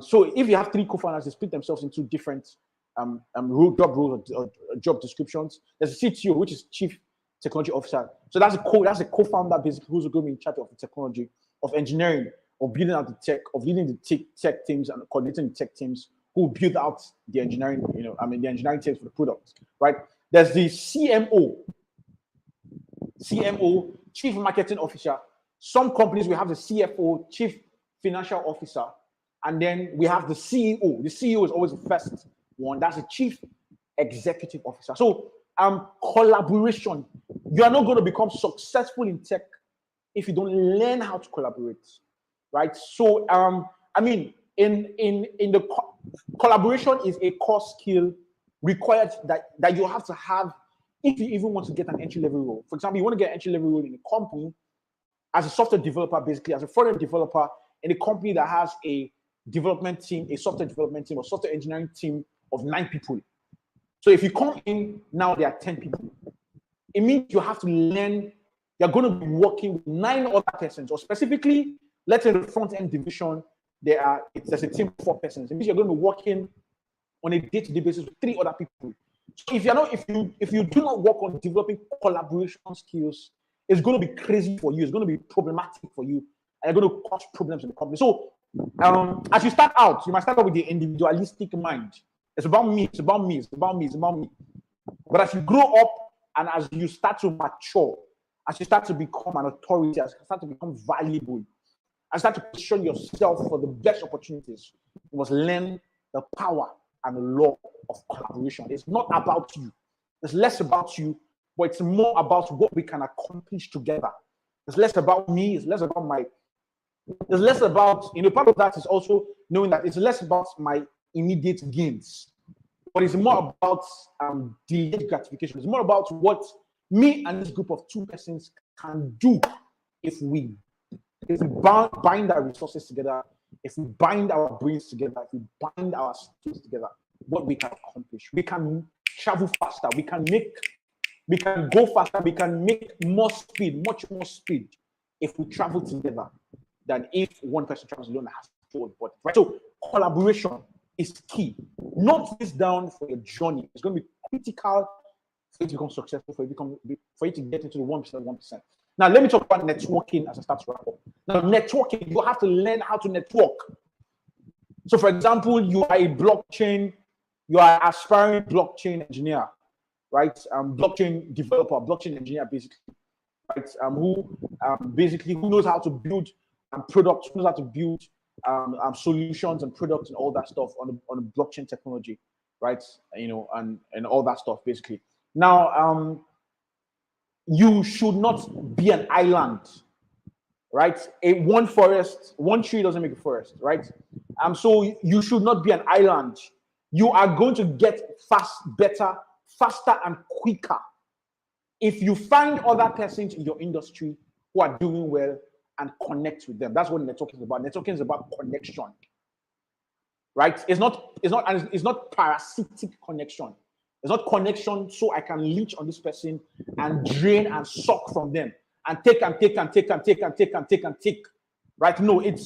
Speaker 1: So if you have 3 co-founders, they split themselves into different job roles or job descriptions. There's a CTO, which is Chief Technology Officer. So that's a co-founder basically who's going to be in charge of the technology, of engineering, of building out the tech, of leading the tech teams and coordinating the tech teams who build out the engineering, the engineering teams for the product, right? There's the CMO, Chief Marketing Officer. Some companies we have the CFO, Chief Financial Officer, and then we have the CEO. The CEO is always the first one. That's the Chief Executive Officer. So collaboration. You are not going to become successful in tech if you don't learn how to collaborate, right? So in the collaboration is a core skill required that you have to have if you even want to get an entry-level role. For example, you want to get an entry-level role in a company as a software developer, basically as a front-end developer in a company that has a development team, a software development team, or software engineering team of 9 people. So if you come in now, there are 10 people. It means you have to learn. You're going to be working with 9 other persons, or specifically, let's say the front-end division, there's a team of 4 persons. It means you're going to be working on a day-to-day basis with 3 other people. So if you do not work on developing collaboration skills, it's going to be crazy for you. It's going to be problematic for you, and you're going to cause problems in the company. So as you start out, you might start out with the individualistic mind. It's about me. It's about me. It's about me. It's about me. But as you grow up and as you start to mature, as you start to become an authority, as you start to become valuable, and start to position yourself for the best opportunities, you must learn the power and the law of collaboration. It's not about you. It's less about you, but it's more about what we can accomplish together. It's less about me. It's less about it's less about, part of that is also knowing that it's less about my immediate gains, but it's more about delayed gratification. It's more about what me and this group of 2 persons can do if we bind our resources together, if we bind our brains together, if we bind our skills together, what we can accomplish. We can travel faster. We can go faster. We can make more speed, much more speed, if we travel together than if one person travels alone and has to hold body. Right? So collaboration is key. Note this down for your journey. It's going to be critical for you to become successful, for you to get into the 1%. Now, let me talk about networking as I start to wrap up. Now, networking, you have to learn how to network. So, for example, you are you are an aspiring blockchain engineer, right? Blockchain developer, blockchain engineer, basically, right? Who knows how to build products, who knows how to build solutions and products and all that stuff on the blockchain technology, right? And all that stuff, basically. Now, you should not be an island, right? One tree doesn't make a forest, right? So you should not be an island. You are going to get faster and quicker if you find other persons in your industry who are doing well and connect with them. That's what networking is about. Networking is about connection. right? It's not parasitic connection. It's not connection so I can leech on this person and drain and suck from them and take and take and take and take and take and take and take. Right? No, it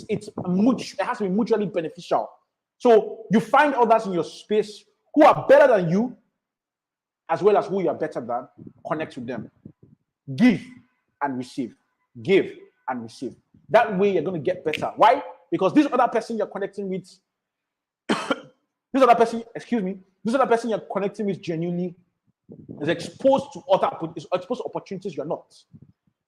Speaker 1: has to be mutually beneficial. So you find others in your space who are better than you, as well as who you are better than. Connect with them. Give and receive. Give and receive. That way you're going to get better. Why? Because this other person you're connecting with, this other person you're connecting with genuinely is exposed to opportunities you're not.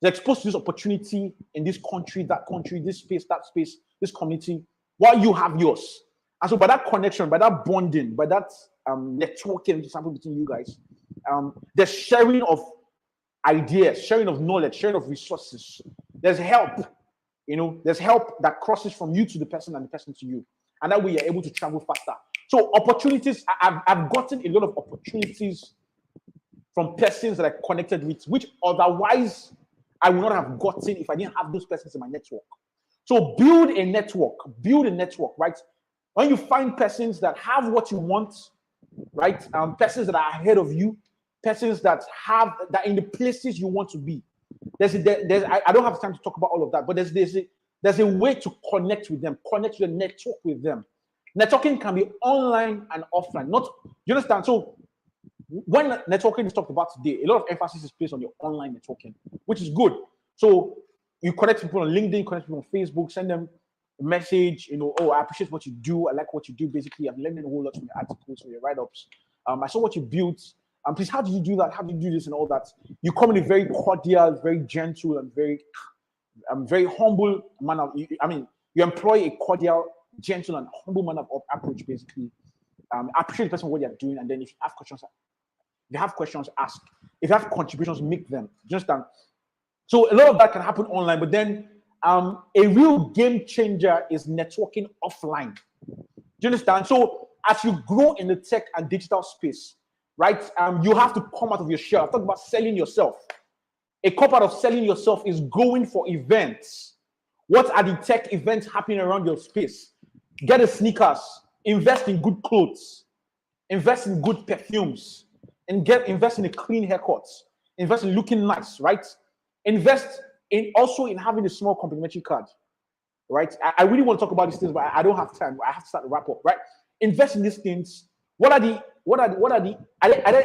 Speaker 1: They're exposed to this opportunity in this country, that country, this space, that space, this community, while you have yours. And so by that connection, by that bonding, by that networking example between you guys, there's sharing of ideas, sharing of knowledge, sharing of resources. There's help, there's help that crosses from you to the person and the person to you. And that way you're able to travel faster. So opportunities, I've gotten a lot of opportunities from persons that I connected with, which otherwise I would not have gotten if I didn't have those persons in my network. So build a network, right? When you find persons that have what you want, right? Persons that are ahead of you, persons that are in the places you want to be. I don't have time to talk about all of that, but there's a way to connect with them, connect to the network with them. Networking can be online and offline. You understand? So when networking is talked about today, a lot of emphasis is placed on your online networking, which is good. So you connect people on LinkedIn, connect people on Facebook, send them a message, oh, I appreciate what you do. I like what you do. Basically, I've learned a whole lot from your articles, from your write-ups. I saw what you built. Please, how do you do that? How do you do this and all that? You come in a very cordial, very gentle, and very humble manner. You employ a cordial, gentle, and humble manner of approach, basically. Appreciate the person for what they're doing, and then if you have questions, ask. If you have contributions, make them. Do you understand? So a lot of that can happen online, but then a real game changer is networking offline. Do you understand? So as you grow in the tech and digital space, right, you have to come out of your shell. I've talked about selling yourself. A core part of selling yourself is going for events. What are the tech events happening around your space? Get the sneakers. Invest in good clothes. Invest in good perfumes. And invest in a clean haircut. Invest in looking nice, right? Invest in having a small complimentary card, right? I really want to talk about these things, but I don't have time. I have to start to wrap up, right? Invest in these things. Are there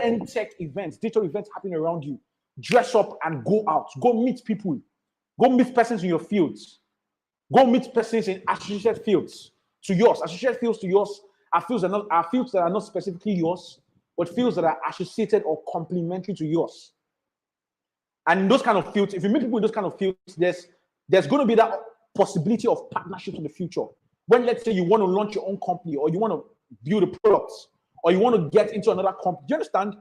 Speaker 1: any tech events, digital events happening around you? Dress up and go out. Go meet people. Go meet persons in your fields. Go meet persons in associated fields to yours. Associated fields to yours are fields that are not specifically yours, but fields that are associated or complementary to yours. And in those kind of fields, if you meet people in those kind of fields, there's going to be that possibility of partnerships in the future. When, let's say, you want to launch your own company, or you want to build a product, or you want to get into another company. Do you understand?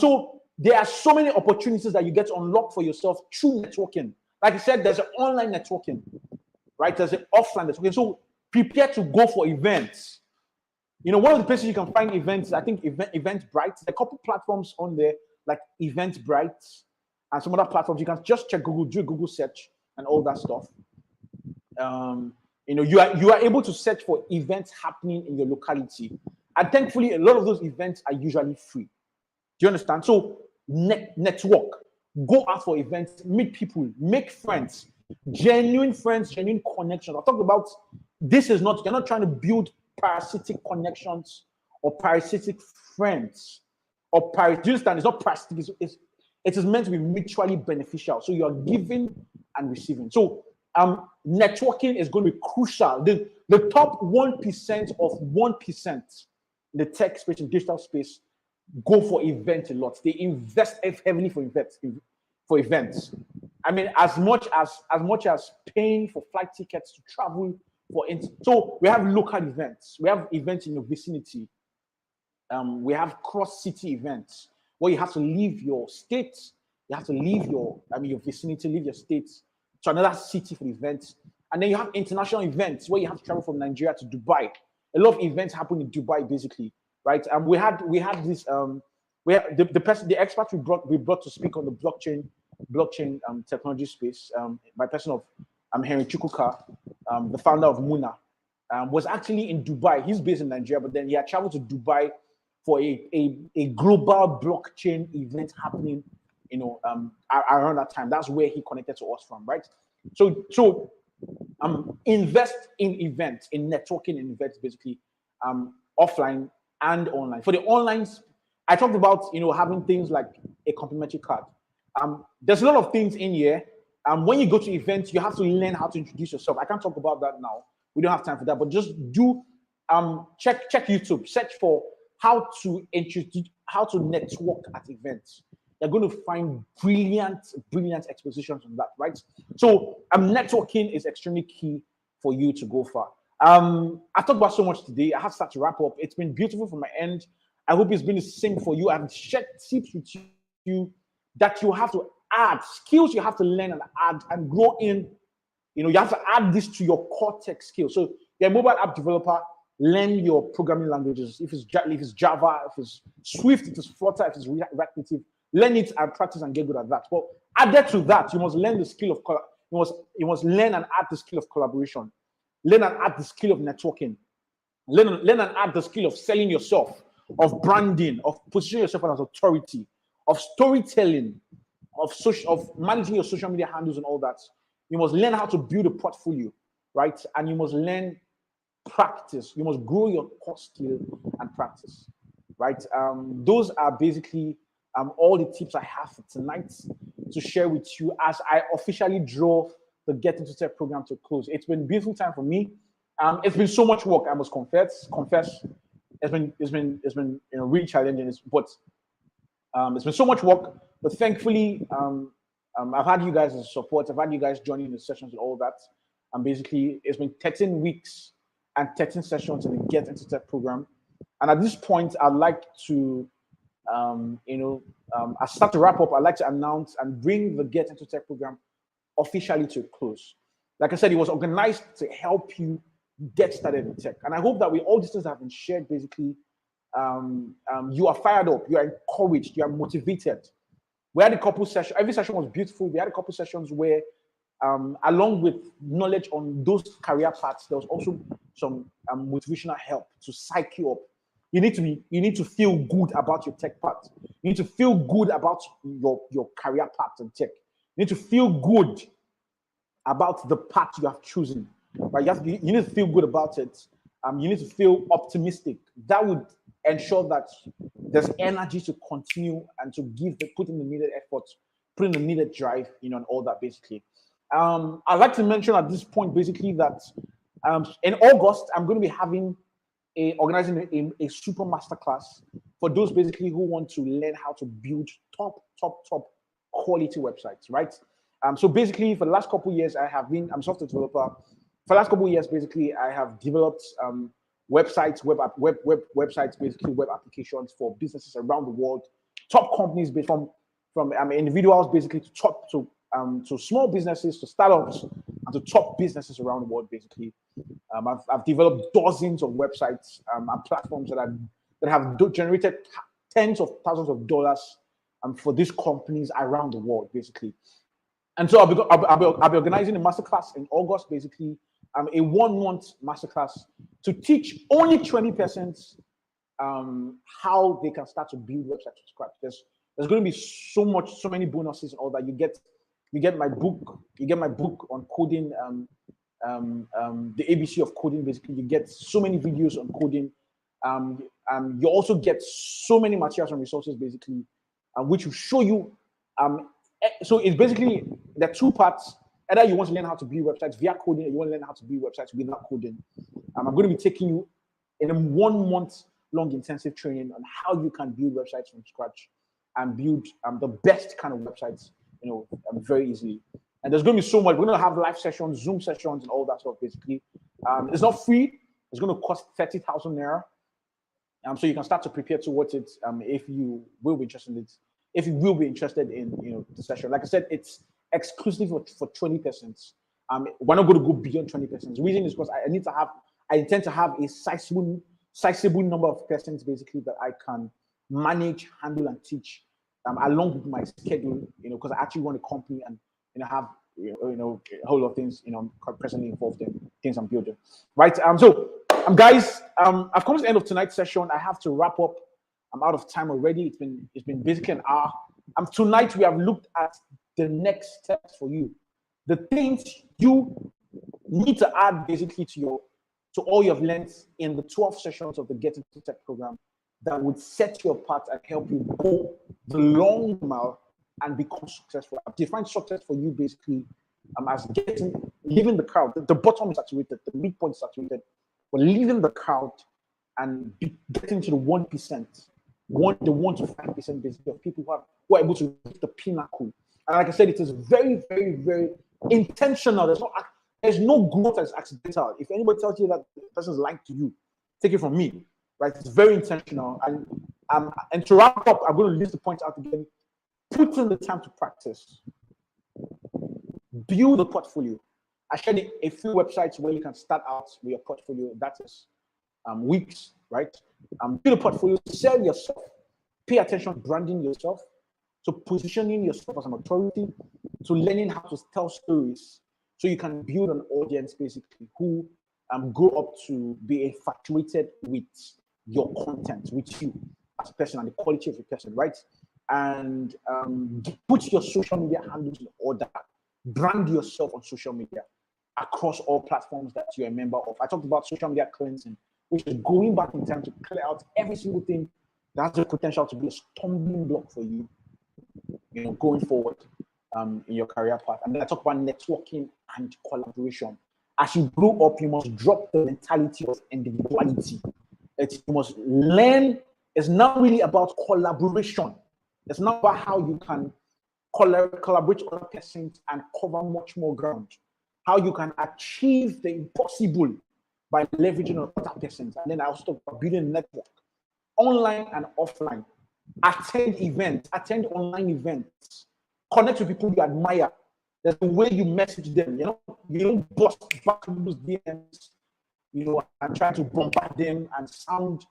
Speaker 1: So there are so many opportunities that you get to unlock for yourself through networking. Like I said, there's an online networking, right? There's an offline networking. So prepare to go for events. One of the places you can find events, I think Eventbrite. There are a couple platforms on there like Eventbrite and some other platforms. You can just check Google, do a Google search and all that stuff. You are able to search for events happening in your locality. And thankfully, a lot of those events are usually free. Do you understand? So network, go out for events, meet people, make friends, genuine connections. I talked about you're not trying to build parasitic connections or parasitic friends. Do you understand? It's not parasitic, it is meant to be mutually beneficial. So you are giving and receiving. So networking is going to be crucial. The top 1% of 1% in the tech space and digital space go for events a lot. They invest heavily for events. As much as paying for flight tickets to travel so we have local events. We have events in your vicinity. We have cross-city events where you have to leave your state. You have to leave your vicinity, leave your state to another city for events. And then you have international events where you have to travel from Nigeria to Dubai. A lot of events happen in Dubai, basically, right? We had this the expert we brought to speak on the blockchain technology space by person of Henry Chukwuka, the founder of Muna. was actually in Dubai. He's based in Nigeria, but then he had traveled to Dubai for a global blockchain event happening, around that time. That's where he connected to us from, right? So invest in events, in networking in events, basically, offline and online. For the online, I talked about having things like a complimentary card. There's a lot of things in here. When you go to events, you have to learn how to introduce yourself. I can't talk about that now. We don't have time for that. But just do check YouTube, search for how to network at events. You're going to find brilliant expositions on that, right? So networking is extremely key for you to go far. I talked about so much today. I have to start to wrap up. It's been beautiful from my end. I hope it's been the same for you. I've shared tips with you that you have to add, skills you have to learn and add and grow in. You have to add this to your core tech skills. So you're a mobile app developer, learn your programming languages. If it's Java, if it's Swift, if it's Flutter, if it's React Native, learn it and practice and get good at that. But added to that, you must learn the skill of you must learn and add the skill of collaboration. Learn and add the skill of networking. Learn and add the skill of selling yourself, of branding, of positioning yourself as authority, of storytelling, of managing your social media handles and all that. You must learn how to build a portfolio, right? And you must learn practice. You must grow your core skill and practice, right? Those are basically all the tips I have for tonight to share with you as I officially draw the Get Into Tech program to close. It's been a beautiful time for me. It's been so much work, I must confess. It's been really challenging, but it's been so much work. But thankfully, I've had you guys as support. I've had you guys joining the sessions and all that. And basically, it's been 13 weeks and 13 sessions in the Get Into Tech program. And at this point, I'd like to, I start to wrap up. I'd like to announce and bring the Get Into Tech program officially to a close. Like I said, it was organized to help you get started in tech. And I hope that with all these things that have been shared, basically, you are fired up, you are encouraged, you are motivated. We had a couple sessions. Every session was beautiful. We had a couple sessions where, along with knowledge on those career paths, there was also some motivational help to psych you up. You need to feel good about your tech path. You need to feel good about your career path in tech. You need to feel good about the path you have chosen. Right? You need to feel good about it. You need to feel optimistic. That would ensure that there's energy to continue and to put in the needed effort, put in the needed drive, and all that basically. I'd like to mention at this point basically that in August, I'm going to be organizing a super masterclass for those basically who want to learn how to build top quality websites, right? So basically for the last couple of years, I'm a software developer. For the last couple of years, basically, I have developed websites, websites, basically web applications for businesses around the world, top companies, from individuals, basically to small businesses, to startups, and to top businesses around the world, basically. I've developed dozens of websites and platforms that have generated tens of thousands of dollars for these companies around the world, basically. And so I'll be organizing a masterclass in August, basically, a 1-month masterclass to teach only 20% how they can start to build websites from scratch. There's going to be so many bonuses and all that. You get my book. You get my book on coding, the ABC of coding. Basically, you get so many videos on coding. You also get so many materials and resources, basically, which will show you. So it's basically there are two parts. Either you want to learn how to build websites via coding, or you want to learn how to build websites without coding. I'm going to be taking you in a 1-month long intensive training on how you can build websites from scratch and build the best kind of websites, very easily. And there's going to be so much. We're going to have live sessions, Zoom sessions, and all that stuff. Basically, it's not free. It's going to cost 30,000 naira. So you can start to prepare towards it if you will be interested in it. If you will be interested in the session, like I said, it's exclusive for 20%. We're not going to go beyond 20%. The reason is because I intend to have a sizable number of persons basically that I can manage, handle, and teach along with my schedule. Because I actually run a company and have a whole lot of things, I'm presently involved in, things I'm building, right? Guys, I've come to the end of tonight's session. I have to wrap up. I'm out of time already. It's been basically an hour. Tonight we have looked at the next steps for you, the things you need to add basically to all you've learned in the 12 sessions of the Get Into Tech program that would set you apart and help you go the long mile and become successful. I've defined success for you basically as leaving the crowd. The bottom is saturated, the midpoint is saturated, but leaving the crowd and getting to the 1%, the 1 to 5% basically of people who are able to reach the pinnacle. And like I said, it is very, very, very intentional. There's no growth that's accidental. If anybody tells you that the person's lying to you, take it from me, right? It's very intentional. And to wrap up, I'm going to list the points out again. Put in the time to practice. Build a portfolio. I shared a few websites where you can start out with your portfolio. That is Wix, right? Build a portfolio, sell yourself, pay attention to branding yourself, to positioning yourself as an authority, to learning how to tell stories, so you can build an audience basically who grow up to be infatuated with your content, with you as a person and the quality of your person, right? And put your social media handles in order. Brand yourself on social media across all platforms that you're a member of. I talked about social media cleansing, which is going back in time to clear out every single thing that has the potential to be a stumbling block for you, going forward in your career path. And then I talk about networking and collaboration. As you grow up, you must drop the mentality of individuality. You must learn. It's not really about collaboration. It's not about how you can collaborate with other persons and cover much more ground. How you can achieve the impossible by leveraging on other persons. And then I also talk about building a network, online and offline. Attend events, attend online events, connect with people you admire. There's the way you message them. You don't bust back those DMs, and try to bombard them and sound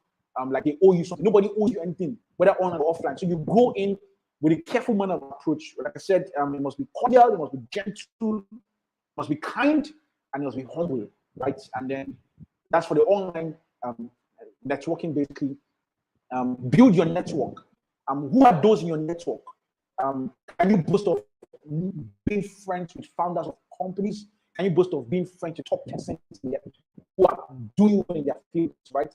Speaker 1: like they owe you something. Nobody owes you anything, whether online or offline. So you go in with a careful manner of approach. Like I said, it must be cordial, it must be gentle, it must be kind, and it must be humble, right? And then that's for the online networking, basically. Build your network. Who are those in your network? Can you boast of being friends with founders of companies? Can you boast of being friends with top persons who are doing well in their fields, right?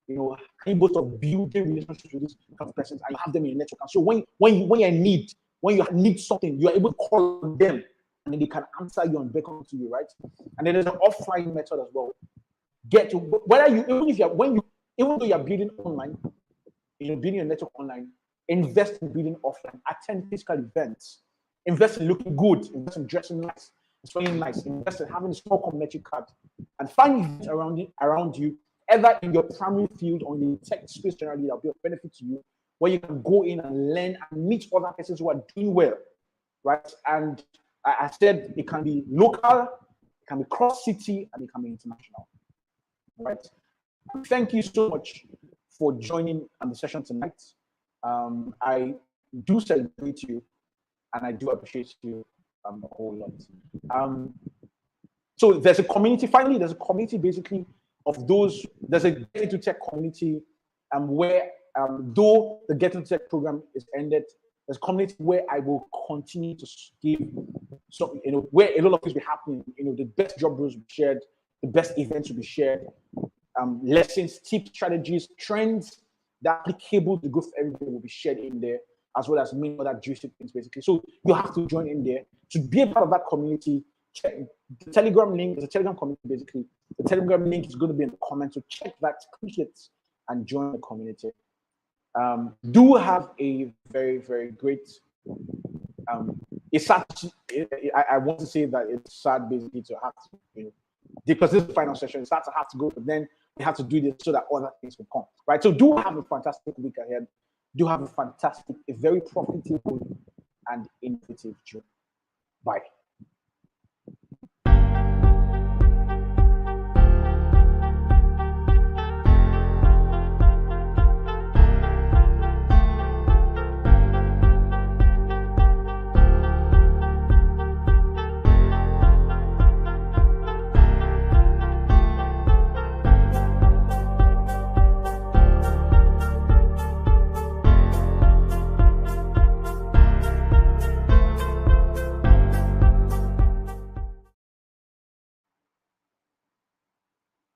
Speaker 1: Can you boast of building relationships with these kind of persons and you have them in your network? And so when you need something, you are able to call on them and then they can answer you and beckon to you, right? And then there's an offline method as well. Even though you're building online, building your network online, invest in building offline, attend physical events, invest in looking good, invest in dressing nice, smelling nice, invest in having a small community card, and find events around you, either in your primary field or in the tech space generally, that'll be of benefit to you, where you can go in and learn and meet other persons who are doing well, right? And I said it can be local, it can be cross-city, and it can be international, right? Thank you so much for joining on the session tonight. I do celebrate you and I do appreciate you a whole lot. So there's a community, finally, there's a community basically of those, there's a Get Into Tech community where though the Get Into Tech program is ended, there's a community where I will continue to give, so where a lot of things will be happening, the best job roles will be shared, the best events will be shared, lessons, tips, strategies, trends that are applicable to growth everybody will be shared in there, as well as many other juicy things basically. So you have to join in there to be a part of that community. Check the Telegram link. It's a Telegram community basically. The Telegram link is going to be in the comments. So check that, click it, and join the community. Do have a very, very great. It's sad. I want to say that it's sad basically to have to, because this is the final session. It's sad to have to go, but then we have to do this so that other things will come, right? So do have a fantastic week ahead. Do have a very profitable and innovative journey. Bye.